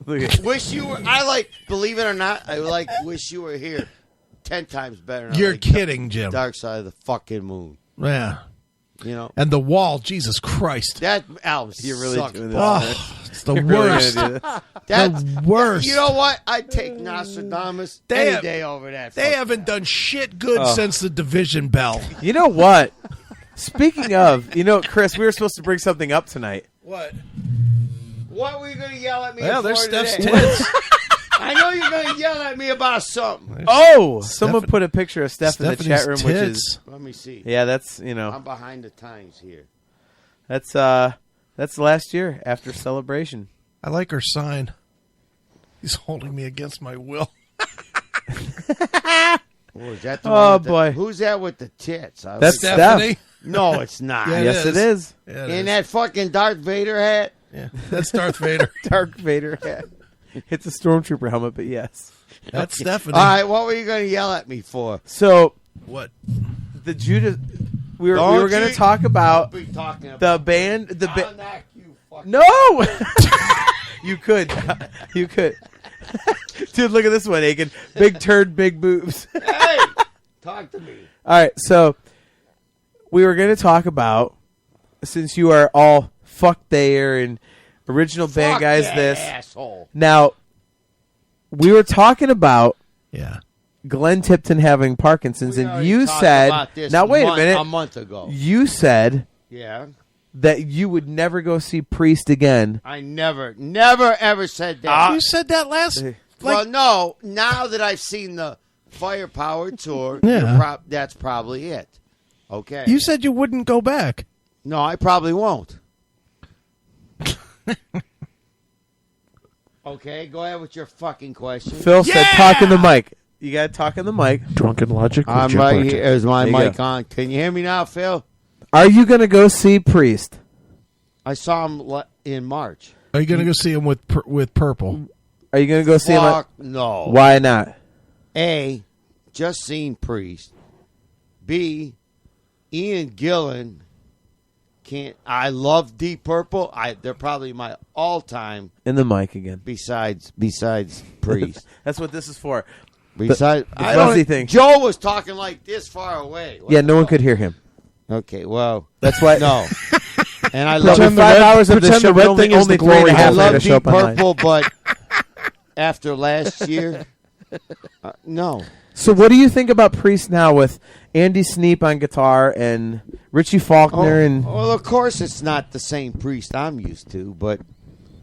Look at- wish you were. I like. Believe it or not, I like. Wish you were here. 10 times better. than I You're like kidding, Jim. Dark Side of the fucking Moon. Yeah. You know And The Wall, Jesus Christ. that album. You're really sucks doing this. balls. Oh, it's the You're really worst. gonna do this? That's The worst. You know what? I'd take Nostradamus They any have- day over that. They haven't done shit good Oh. since the Division Bell. You know what? Speaking of, Chris, we were supposed to bring something up tonight. What? What were you going to yell at me Well, for there's Steph's today? tits. I know you're going to yell at me about something. Oh, someone put a picture of Steph in the Stephanie's chat room, which is tits. Let me see. yeah, that's I'm behind the times here. that's last year after Celebration. I like her sign. He's holding me against my will. Oh, is that the Oh, one with the- boy. who's that with the tits? I That's was- Stephanie. no, it's not. Yeah, Yes, it is. Yeah, it In is. that fucking Darth Vader hat. Yeah, that's Darth Vader. Dark Vader hat. It's a stormtrooper helmet, but yes. That's Stephanie. All right, what were you going to yell at me for? So What? the Judas, we were Don't going you- to talk about Be talking about the band. I'll knock you fucking. No, you could, you could. Dude, look at this one, Aiken. Big turd, big boobs. Hey, talk to me. All right, so we were going to talk about, since you are all fuck there and original band Fuck guys, that this. asshole. Now, we were talking about Yeah. Glenn Tipton having Parkinson's, We and already you talked said, about this now wait a a minute, month ago. you said Yeah, that you would never go see Priest again. I never ever said that. You said that last. Well, no. Now that I've seen the Firepower tour, Yeah. that's probably it. Okay. You said you wouldn't go back. No, I probably won't. Okay, go ahead with your fucking question. Phil said, talk in the mic. You got to talk in the mic. Drunken Logic. with I'm Jim right Bartek. here. Is my There you mic go. on? Can you hear me now, Phil? Are you going to go see Priest? I saw him in March. Are you going to go see him with Purple? Are you going to go see him? Fuck no. Why not? A, just seen Priest. B, Ian Gillan can't. I love Deep Purple. They're probably my all-time In the mic again. besides Priest. That's what this is for. Besides, the I don't- fuzzy thing. Joe was talking like this far away. What Yeah, the no one fuck? could hear him. Okay, well, That's why. no. And I Probably love the 5 red- hours of the pretend show, the red but only, thing is only the 3 and a glory half I hole. minutes love to show Deep up online. Purple, but after last year, no. So what do you think about Priest now with Andy Sneap on guitar and Richie Faulkner and Well, of course, it's not the same Priest I'm used to, but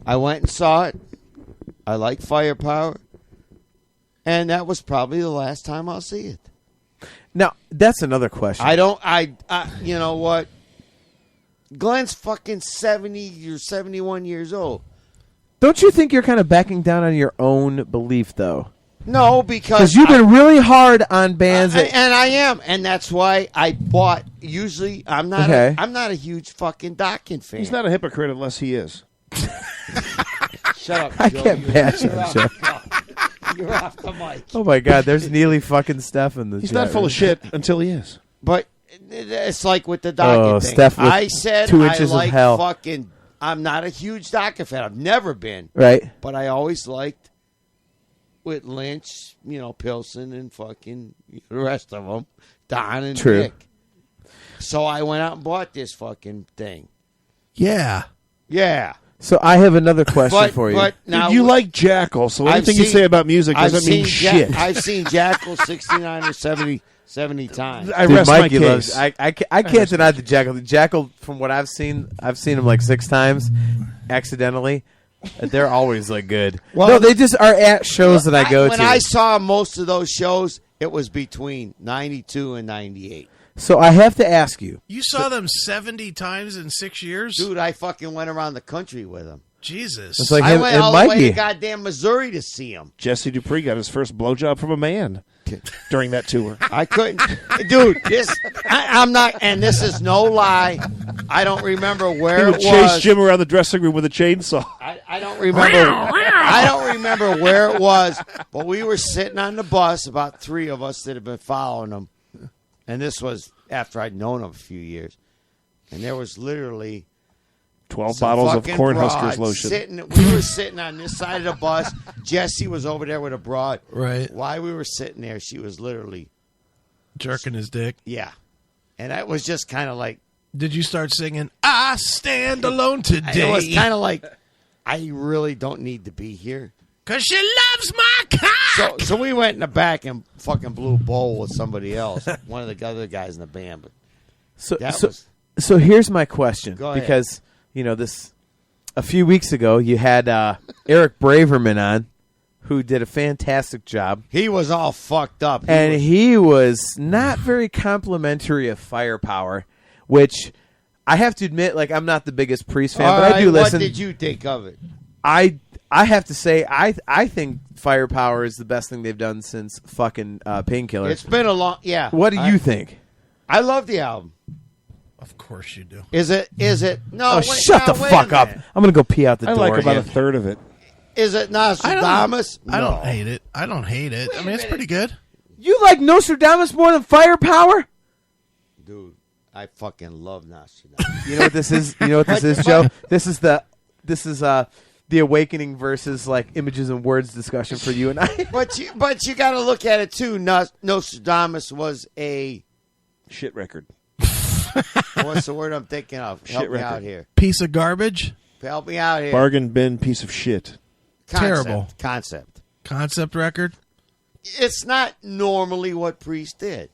I went and saw it. I like Firepower, and that was probably the last time I'll see it. now? That's another question. You know what? Glenn's fucking 70 or 71 years old. Don't you think you're kind of backing down on your own belief though? No, because Because you've been really hard on bands. and I am, and that's why I bought. Usually, I'm not. Okay. I'm not a huge fucking Dokken fan. He's not a hypocrite unless he is. Shut up. I Joe. can't bash him, Joe. You're off the mic. Oh my God! There's Neely fucking Steph in the. He's chat not full room. of shit until he is. But it's like with the Dokken thing. Steph with I said 2 I inches of like hell. fucking. I'm not a huge Dokken fan. I've never been, Right. but I always liked with Lynch, Pilson and fucking the rest of them, Don and True. Dick. So I went out and bought this fucking thing. Yeah. Yeah. So I have another question for you. But now Dude, you like Jackal, so I've anything you seen- say about music I've doesn't mean seen shit. I've seen Jackal 69 or 70 times. I Dude, rest my Mikey loves. case. I can't deny the Jackal. The Jackal, from what I've seen him like 6 times, accidentally. They're always like good. Well, no, they just are at shows that I go when to. I saw most of those shows, it was between 92 and 98. So I have to ask you. You saw them 70 times in 6 years? Dude, I fucking went around the country with them. Jesus. It's like I him went and all the way Mikey. to goddamn Missouri to see him. Jesse Dupree got his first blowjob from a man during that tour. I couldn't, dude. I'm not, and this is no lie. I don't remember He where would it chase was. Jim around the dressing room with a chainsaw. I don't remember. I don't remember where it was, but we were sitting on the bus, about 3 of us that had been following him, and this was after I'd known him a few years, and there was literally 12 some bottles of fucking Cornhuskers broad lotion. We were sitting on this side of the bus. Jesse was over there with a broad. Right. While we were sitting there, she was literally, Jerking his dick. yeah, and that was just kind of like. Did you start singing, I stand alone today? It was kind of like, I really don't need to be here. Because she loves my cock. So we went in the back and fucking blew a bowl with somebody else, one of the other guys in the band. But So, that so, was so here's my question. Go ahead. Because, this a few weeks ago, you had Eric Braverman on, who did a fantastic job. he was all fucked up. And he was not very complimentary of Firepower, which I have to admit, like, I'm not the biggest Priest fan, All but I right, do listen. What did you think of it? I have to say, I think Firepower is the best thing they've done since fucking Painkiller. It's been a long, yeah. What do you think? I love the album. Of course you do. Is it? No. Oh, wait, shut no, the wait a fuck up! minute. I'm gonna go pee out the I door. like about a again. third of it. Is it Nostradamus? I No. don't hate it. I don't hate it. I mean, it's pretty good. You like Nostradamus more than Firepower? Dude, I fucking love Nostradamus. You know what this is? You know what this is, Joe? This is the Awakening versus like Images and Words discussion for you and I. but you got to look at it too. Nostradamus was a Shit record. what's the word I'm thinking of? Help Shit me record. out here. Piece of garbage. Help me out here. Bargain bin piece of shit. Terrible. Concept. Concept record. It's not normally what Priest did.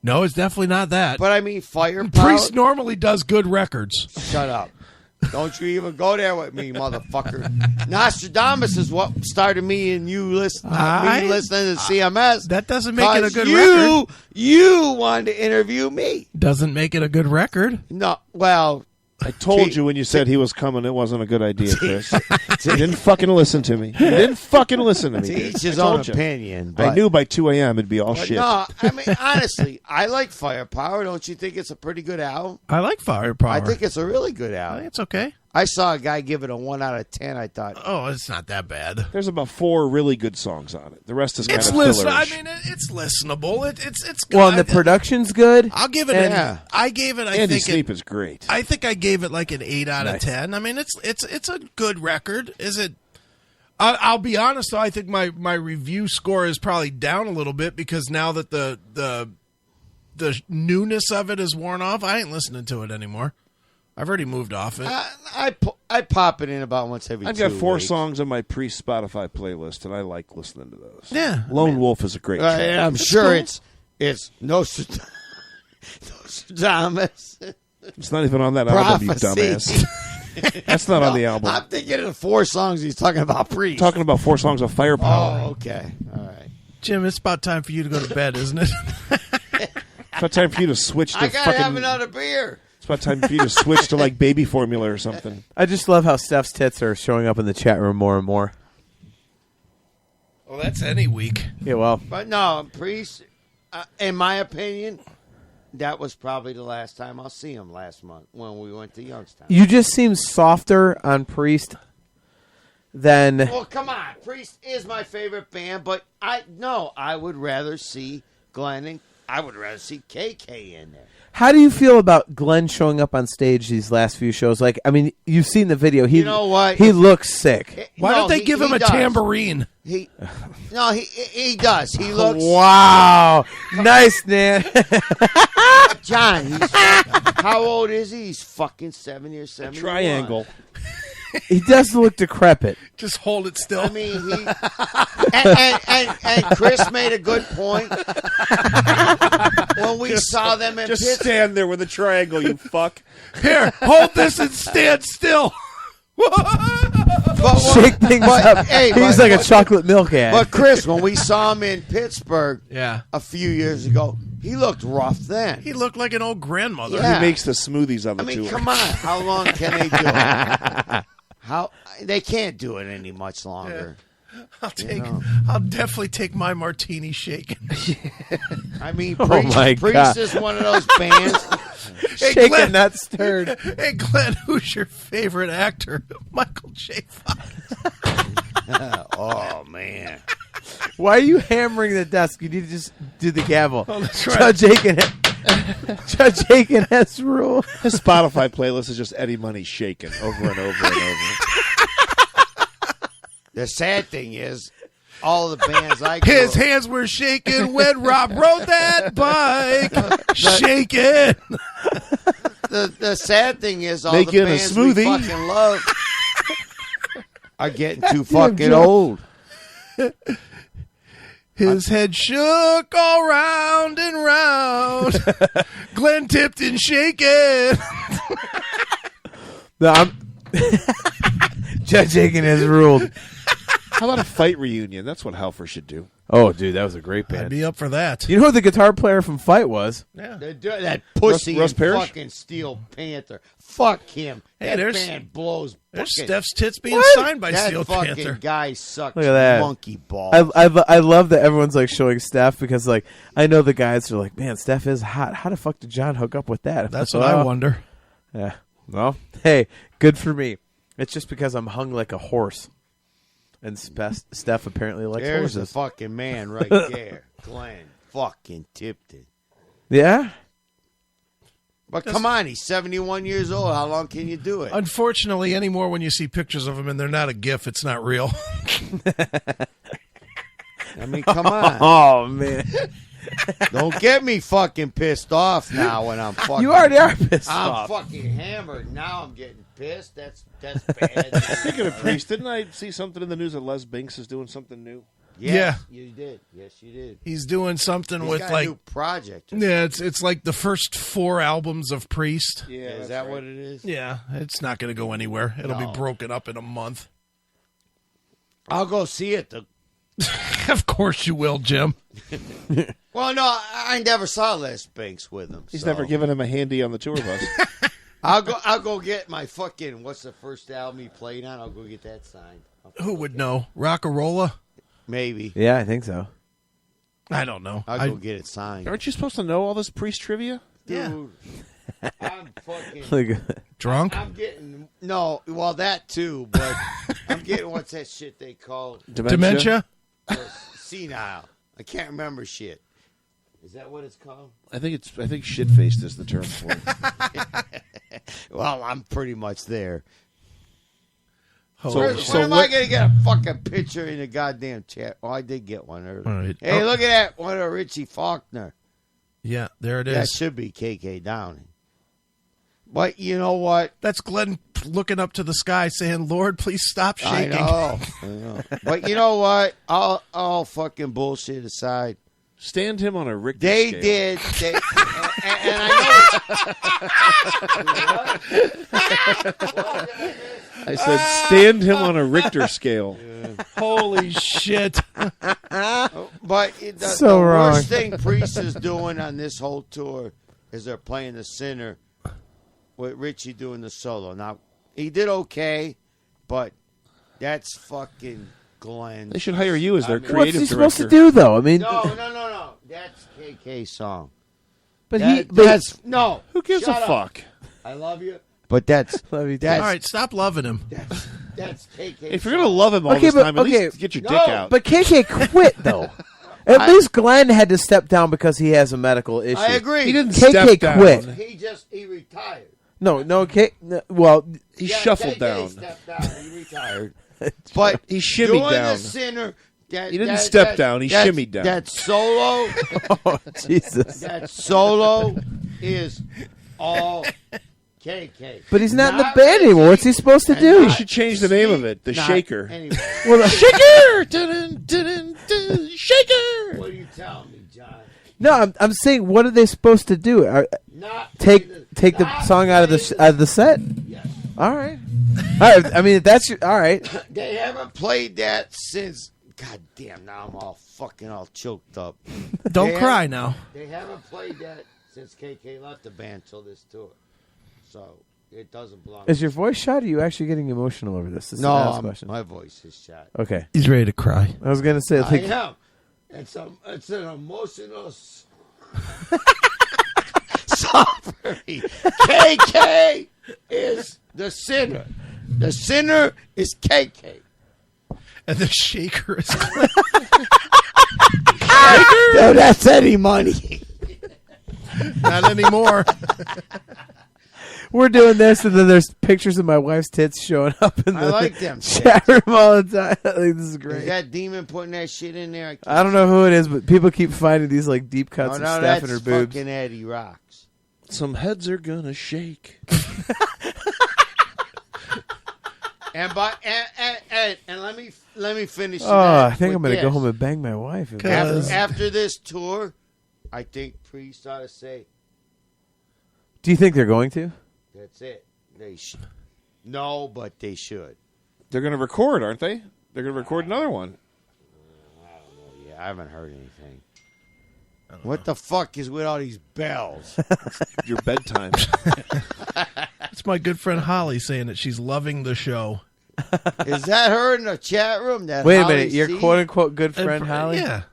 No, it's definitely not that. But I mean, Firepower. Priest normally does good records. Shut up. Don't you even go there with me, motherfucker. Nostradamus is what started me and you listening to CMS. That doesn't make it a 'cause good record. You wanted to interview me. Doesn't make it a good record. No, well, I told you when you said he was coming, it wasn't a good idea, Chris. You didn't fucking listen to me. You didn't fucking listen to me. to dude. each his I own told you. opinion. I But, knew by 2 a.m. it'd be all but shit. no, I mean, honestly, I like Firepower. Don't you think it's a pretty good album? I like Firepower. I think it's a really good I album. think it's okay. I saw a guy give it a 1 out of 10. I thought, Oh, it's not that bad. There's about 4 really good songs on it. The rest is kind It's of listen. I fillerish. mean, it's listenable. It's good. Well, and the production's good. I'll give it. Yeah. I gave it. I Andy think. Sleep is great. I think I gave it like an 8 out of Nice. 10. I mean, it's a good record. Is it? I'll be honest though. I think my review score is probably down a little bit because now that the newness of it is worn off, I ain't listening to it anymore. I've already moved off it. I pop it in about once every 2 I've weeks. got 4 songs on my pre-Spotify playlist, and I like listening to those. Yeah. Lone Wolf is a great track. And I'm sure it's Nostradamus. It's not even on that album, you Prophecy. dumbass. That's not on the album. I'm thinking of the 4 songs he's talking about. Priest. Talking about 4 songs of firepower. Oh, okay. All right. Jim, it's about time for you to go to bed, isn't it? It's about time for you to switch to I gotta have another beer. It's about time for you to switch to like baby formula or something. I just love how Steph's tits are showing up in the chat room more and more. Well, that's any week. Yeah, well, But no, Priest, in my opinion, that was probably the last time I'll see him last month when we went to Youngstown. you just seem softer on Priest than... Well, come on. Priest is my favorite band, but I would rather see Glenn and I would rather see KK in there. How do you feel about Glenn showing up on stage these last few shows? Like, I mean, you've seen the video. You know what? He looks sick. Why don't they give him a does. tambourine? He does. He looks. Wow. Nice, man. John, how old is he? He's fucking 70 or 71. Triangle. He does look decrepit. Just hold it still. I mean, and Chris made a good point when we saw them in Just Pittsburgh. stand there with a triangle, you fuck. Here, hold this and stand still. Shake things up. He's like a chocolate milk ad. But Chris, when we saw him in Pittsburgh Yeah. a few years ago, he looked rough then. He looked like an old grandmother. Yeah. He makes the smoothies on the I mean, tour. come on. How long can they do it? They can't do it any much longer. I'll definitely take my martini shaken. I mean, Oh Priest, my Priest God. is one of those bands. Shaken, Glenn. not stirred. Hey, Glenn, who's your favorite actor? Michael J. Fox. Oh man, Why are you hammering the desk? You need to just do the gavel. Oh, that's right. Judge Aiken has rule. His Spotify playlist is just Eddie Money shaking over and over and over. the sad thing is, all the bands I grew His hands were shaking when Rob rode that bike. Shaking. The sad thing is, all Making the a bands we smoothie. fucking love are getting too fucking old. His head shook all round and round. Glenn Tipton shaking. No, Judge Aiken has ruled. How about a fight reunion? That's what Halfer should do. Oh, dude, that was a great I'd band. be up for that. You know who the guitar player from Fight was? Yeah. That pussy Russ in Parrish? fucking Steel Panther. Fuck him. Hey, That there's- band blows. There's fucking- Steph's tits being signed by that Steel fucking Panther. guy sucks Look at that. monkey balls. I love that everyone's like showing Steph because like I know the guys are like, man, Steph is hot. How the fuck did John hook up with that? That's what I wonder. Yeah. Well, hey, good for me. It's just because I'm hung like a horse, and Steph apparently likes There's horses. the fucking man right there. Glenn fucking Tipton. Yeah. But come on, he's 71 years old. How long can you do it? Unfortunately, anymore when you see pictures of him and they're not a GIF, it's not real. I mean, come on. Oh man, Don't get me fucking pissed off now when I'm fucking. you already are pissed I'm off. fucking hammered. Now I'm getting pissed. That's bad. Speaking of Priest, didn't I see something in the news that Les Binks is doing something new? Yes, you did. Yes, you did. He's doing something He's with got like a new project. yeah, it's like the first 4 albums of Priest. Yeah, Is that what it is? Yeah, it's not going to go anywhere. It'll No. be broken up in a month. I'll go see it. Of course you will, Jim. Well, no, I never saw Les Binks with him. He's so. never given him a handy on the tour bus. I'll go get my fucking. What's the first album he played on? I'll go get that signed. Who would know? Rockarola? Maybe. Yeah, I think so. I don't know. I'll go get it signed. Aren't you supposed to know all this Priest trivia? Dude, I'm fucking. Like, Drunk? I'm getting well that too, but I'm getting what's that shit they call Dementia? senile. I can't remember shit. Is that what it's called? I think shit faced is the term for it. Well, I'm pretty much there. Oh, When so am I what- gonna get a fucking picture in the goddamn chat? Oh, I did get one earlier. All right. Hey, Oh. look at that one of Richie Faulkner. yeah, there it That is. should be KK Downing. But you know what? That's Glenn looking up to the sky saying, Lord, please stop shaking. I know. But you know what? All fucking bullshit aside. Stand him on a Richter They scale. did. And I know. I said, stand him on a Richter scale. Holy shit. But the wrong. worst thing Priest is doing on this whole tour is they're playing the Sinner with Richie doing the solo. Now, he did okay, but that's fucking Glenn. They should hire you as their What's creative he director. supposed to do, though? I mean, No. That's KK's song. but No. Who gives Shut a up. fuck? I love you. But that's Love you too. that's All right, stop loving him. that's KK. If you're going to love him all Okay, this but- time, at least get your No, dick out. But KK quit though. At least Glenn had to step down because he has a medical issue. I agree. he didn't KK step down. quit. He retired. No, well, He Yeah, shuffled KK down. Stepped down. He retired. But He shimmied doing down. the Sinner. He didn't step down, he that's- shimmied down. That solo. oh, Jesus. That solo is all KK. But he's not in the band anymore. What's he supposed to do? They should change the name of it. The Shaker. Anyway, Well, Shaker! Dun, dun, dun, dun, Shaker! what are you telling me, John? no, I'm saying, what are they supposed to do? Not Take play the not song out of play the set? Yes. All right. All right. I mean, if that's all right. They haven't played that since. God damn! Now I'm all choked up. Don't They cry haven't- now. They haven't played that since KK left the band till this tour, so it doesn't belong. Is your voice shot? Or are you actually getting emotional over this? This is no? an honest question. My voice is shot. Okay. He's ready to cry. I was gonna say, I like, am. It's an emotional suffering. KK is the sinner. The sinner is KK. And the shaker is No, that's any money. not anymore. we're doing this, and then there's pictures of my wife's tits showing up in I the like them chat room all the time. I think this is Is great. that demon putting that shit in there? I don't know who it is, but people keep finding these like deep cuts Oh, of no, stuff that's in her boobs. fucking Eddie Rocks. Some heads are gonna shake. And let me finish. Oh, I think with I'm gonna go this. home and bang my wife. After this tour, I think Priest ought to say, Do you think they're going to? "That's it." They no, but they should. They're gonna record, aren't they? They're gonna record another one. Yeah, I haven't heard anything. What the fuck is with all these bells? Your bedtime. It's my good friend Holly saying that she's loving the show. Is that her in the chat room? That Wait a Holly minute, your C? quote unquote good And friend Holly? Yeah.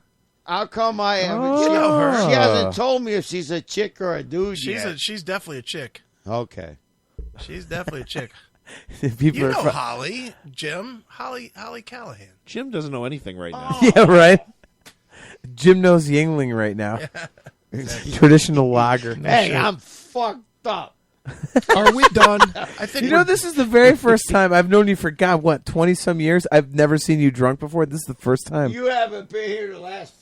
How come I haven't? Oh. She, You know her. she hasn't told me if she's a chick or a dude yet. She's definitely a chick. Okay. She's definitely a chick. People You are know Holly, Jim, Holly Callahan. Jim doesn't know anything right now. yeah, right. Jim knows Yingling right now. Traditional lager. Hey, I'm fucked up. Are we done? I think You know, this is the very first time I've known you for, God, what, 20-some years? I've never seen you drunk before. This is the first time. You haven't been here the last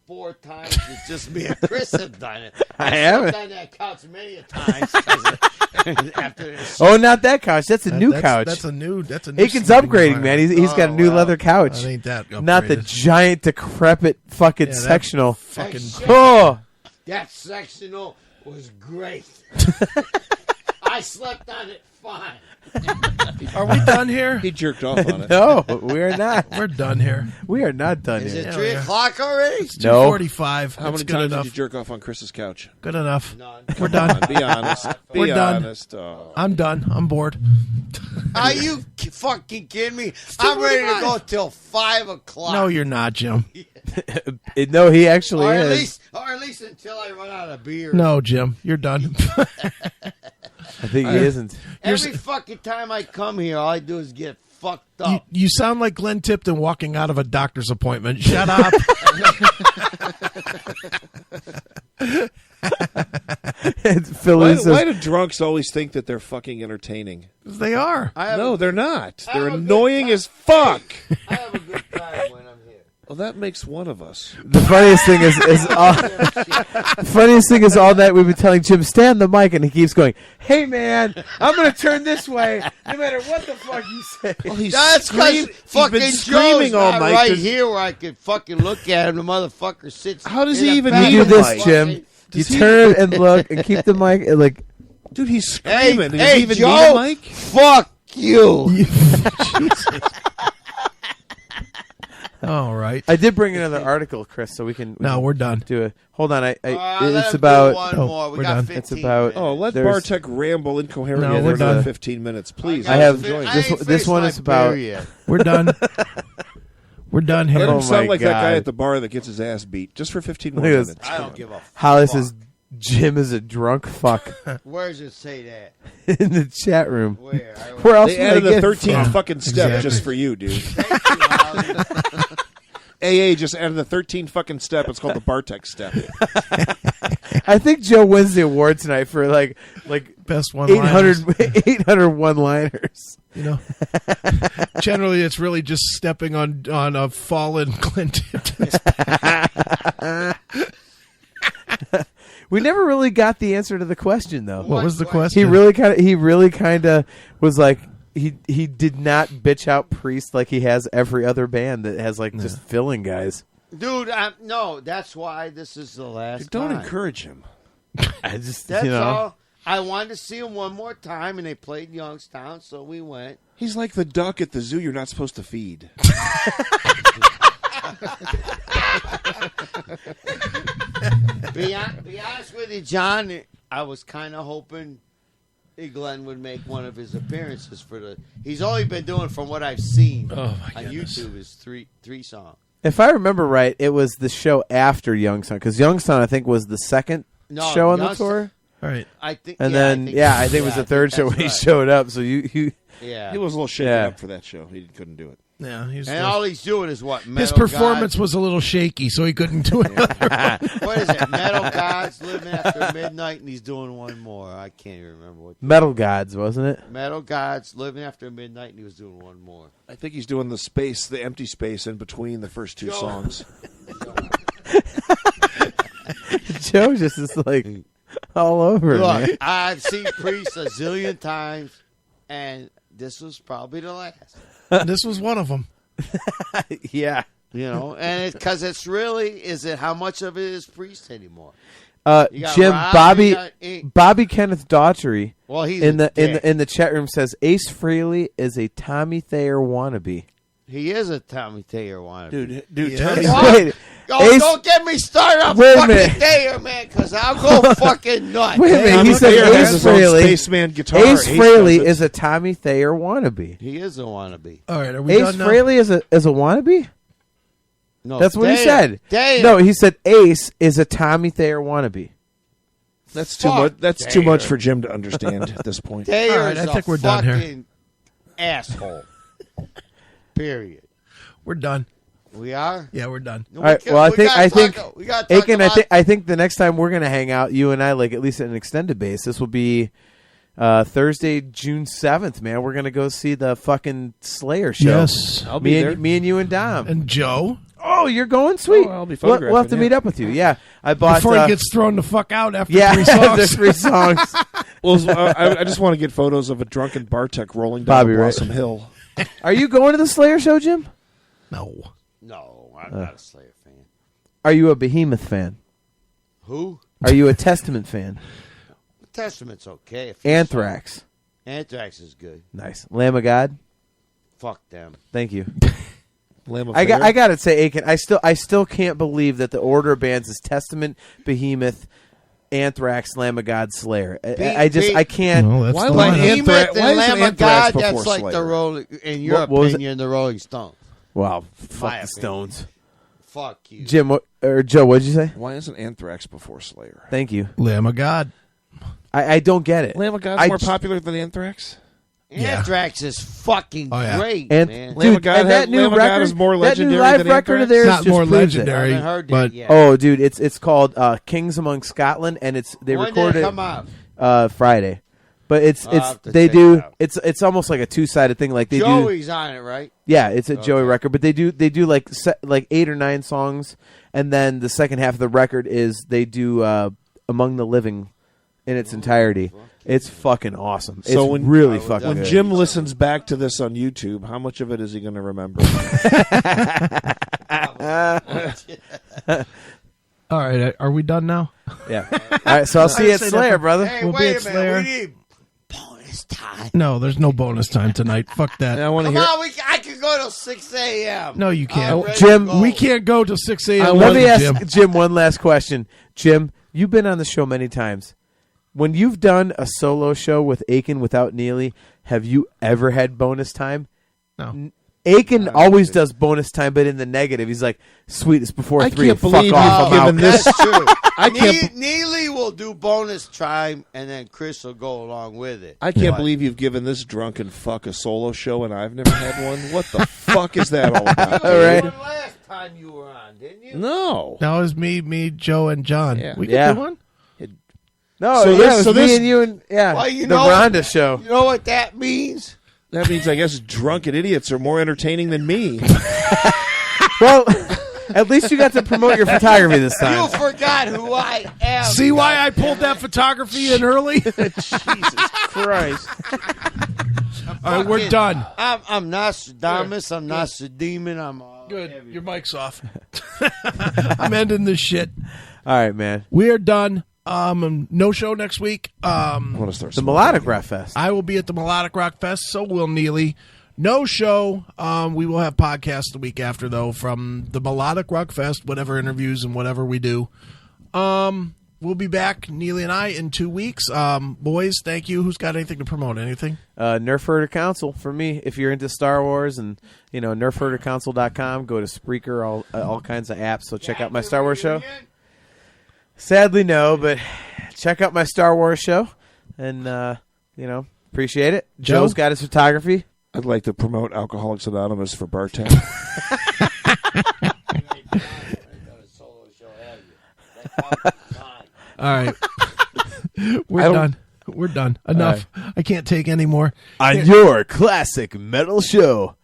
4 times. It's just me and Chris have done it. I haven't. I've done that couch many a times. After this. Oh, not that couch. That's a new couch. That's a new. Aiken's sleeping upgrading, man. environment. He's got a new well, leather couch. That ain't that upgraded. Not the giant, decrepit, fucking Yeah, that sectional. Fucking. shit. Oh, That sectional was great. I slept on it fine. Are we done here? He jerked off on it. no, we're not. We're done here. We are not done Is here. it Yeah, 3 yeah. o'clock already? It's No. 2:45. How many good times enough. did you jerk off on Chris's couch? Good enough. None. We're done. Be honest. Be We're done. honest. Oh. I'm done. I'm bored. Are you fucking kidding me? I'm ready to 2:45. go till 5 o'clock. No, you're not, Jim. No, he actually or is. at least until I run out of beer. No, Jim, you're done. I think he isn't. Every fucking time I come here, all I do is get fucked up. You sound like Glenn Tipton walking out of a doctor's appointment. Shut up. Philly says, Why do drunks always think that they're fucking entertaining? They are. I have No, a they're good- not. I They're have a good annoying time. as fuck. I have a good time when I'm here. Well, that makes one of us. The funniest thing is all night we've been telling Jim, stay on the mic, and he keeps going, hey, man, I'm going to turn this way no matter what the fuck you say. Well, he's That's because fucking been screaming Joe's all not night. right here where I can fucking look at him. The motherfucker sits. How does in he a even back need You of do a the this, mic? Jim. fucking- You turn and look and keep the mic, like, Dude, he's Hey, screaming. Does hey, he even Joe, need a mic? fuck you. All right. I did bring another article, Chris, so we can. No, we're done. Do it. Hold on, Let it's him do about. one Oh, more. We we're got done. 15 It's about- Oh, let There's- Bartek ramble incoherently No, for we're another done. 15 minutes, please. I have- enjoying I it. ain't this finished one my is about- beer yet. We're done. We're done Let here. him Oh sound my like that guy God. at the bar that gets his ass beat just for 15 more Look at this. minutes. I Come don't on. give a fuck. Hollis says Jim is a drunk fuck Where does it say that? in the chat room. Where? Where else They would I added get a it 13th from? fucking step Exactly. just for you, dude. Thank you, Holly. AA just added a 13th fucking step. It's called the Bartek step. I think Joe wins the award tonight for like Best one. 800 one-liners. You know. Generally, it's really just stepping on a fallen Clint. We never really got the answer to the question, though. What was the He question? really kind of was like he did not bitch out Priest like he has every other band that has like just filling guys. Dude, no, that's why this is the last Don't time. encourage him. I just That's you know. all. I wanted to see him one more time, and they played Youngstown, so we went. He's like the duck at the zoo you're not supposed to feed. Be honest with you, John, I was kind of hoping Glenn would make one of his appearances for the. He's only been doing, from what I've seen Oh, my on goodness. YouTube, is three songs. If I remember right, it was the show after Youngstown because Youngstown I think was the second No, show on the Youngstown- tour, All right. I think, and yeah, then I think it was the third show that's when he right. showed up. So you Yeah, He was a little shaken Yeah. up for that show. He couldn't do it. Yeah. He's and all he's doing is what? his Metal performance Gods? was a little shaky, so he couldn't do it. What is it? Metal Gods Living After Midnight, and he's doing one more. I can't even remember what. Metal Gods, wasn't it? Metal Gods Living After Midnight, and he was doing one more. I think he's doing the empty space in between the first two Yo. songs. Joe just is like all over it, man. Look, I've seen Priest a zillion times, and this was probably the last. This was one of them. Yeah. You know, and because it's really, is it how much of it is Priest anymore? You got Jim, Rob, you got Ink. Bobby Kenneth Daughtry Well, he's in a the dick. in the chat room says Ace Frehley is a Tommy Thayer wannabe. He is a Tommy Thayer wannabe. Dude, Yeah. Tommy, What? Wait, Oh, Ace- don't get me started on Wait a fucking minute. Thayer, man, because I'll go fucking nuts. Wait a minute, Tommy he said Thayer Ace has his own Frehley. Spaceman guitar. Ace Ace Frehley does it. is a Tommy Thayer wannabe. He is a wannabe. All right. Are we Ace done now? Frehley is a wannabe? No, That's what he Thayer. said. Thayer. No, he said Ace is a Tommy Thayer wannabe. That's too Fuck much. That's too Thayer. much for Jim to understand at this point. Thayer All right, is I think we're a done here. fucking asshole. Period. We're done. We are? Yeah, we're done. No, All right. we well, we gotta think talk- we gotta talk Aiken, about- I think the next time we're gonna hang out, you and I, like at least at an extended base, this will be Thursday, June 7th. Man, we're gonna go see the fucking Slayer show. Yes. I'll be me there. and you and Dom. And Joe, Oh, you're going? Sweet. Oh, I'll be we'll have to photographing, meet yeah. up with you. Yeah, I bought. before he gets thrown the fuck out after yeah, 3 after songs. 3 songs. Well, I just want to get photos of a drunken Bartek rolling down Bobby, right? Blossom Hill. Are you going to the Slayer show, Jim? No. No, I'm not a Slayer fan. Are you a Behemoth fan? Who? Are you a Testament fan? Testament's okay. If Anthrax. Anthrax is good. Nice. Lamb of God. Fuck them. Thank you. Lamb of I Fire. got to say, Aiken, I still can't believe that the order of bands is Testament, Behemoth, Anthrax, Lamb of God, Slayer. I can't. Well, that's Why the would lineup. Anthrax- Behemoth why and isn't Lamb of Anthrax God, before that's like the Slayer? Rolling, in your What was it? opinion, the Rolling Stones. Wow, My fuck the opinion. Stones. Fuck you. Jim or Joe, what'd you say? Why isn't Anthrax before Slayer? Thank you. Lamb of God. I don't get it. Lamb of God's I more j- popular than Anthrax? Anthrax is fucking Oh, yeah. great, And man. dude, Lamb of God and that new Lamb of God record is more that new legendary live than record of Anthrax? theirs It's not just more proves it. legendary, I haven't heard but that yet. Oh, dude, it's called Kings Among Scotland, and they when recorded did it it come out? Friday. But have to they check do it out. it's almost like a 2-sided thing. Like they do. Joey's on it, right? Yeah, it's a Joey record, but they do like 8 or 9 songs, and then the second half of the record is they do Among the Living in its entirety. It's fucking awesome. So it's when- really I would fucking When good. Jim listens back to this on YouTube, how much of it is he going to remember? All right, are we done now? Yeah. All right, so I'll see you at say Slayer, that- brother. Hey, We'll be wait at a minute. Slayer. We need bonus time. No, there's no bonus time tonight. Fuck And I that. want to Come hear. on, I can go till 6 a.m. No, you can't. I'm ready Jim, to go. We can't go till 6 a.m. Let me ask Jim. Jim one last question. Jim, you've been on the show many times. When you've done a solo show with Aiken without Neely, have you ever had bonus time? No. Aiken always does bonus time, but in the negative. He's like, "Sweet, it's before I 3. can't Fuck believe off, you've I'm given out." this. That's true. I can't. Neely will do bonus time, and then Chris will go along with it. I can't But- believe you've given this drunken fuck a solo show and I've never had one. What the fuck is that all about? You All right. did one last time you were on, didn't you? No. Now it was me, Joe, and John. Yeah. We can Yeah. do one? No, So yeah, this- it was so me this- and you and Well, the you know- Rhonda show. You know what that means? That means I guess drunken idiots are more entertaining than me. Well, at least you got to promote your photography this You time. forgot who I am. See why I pulled that photography in early? Jesus Christ. All right, we're done. I'm Nostradamus. I'm Nostra-Demon. I'm Good. Your mic's off. I'm ending this shit. All right, man. We are done. No show next week. I want to start The Melodic Rock Fest. I will be at the Melodic Rock Fest. So will Neely. No show. We will have podcasts the week after, though, from the Melodic Rock Fest, whatever interviews and whatever we do. We'll be back, Neely and I, in 2 weeks. Boys, thank you. Who's got anything to promote? Anything? Nerf Herder Council for me. If you're into Star Wars and nerfherdercouncil.com, go to Spreaker, all kinds of apps. So check out my Star Wars show. Sadly, no, but check out my Star Wars show, and appreciate it. Joe? Joe's got his photography. I'd like to promote Alcoholics Anonymous for Bartek. All right. We're done. We're done. Enough. I can't take any more. On your classic metal show.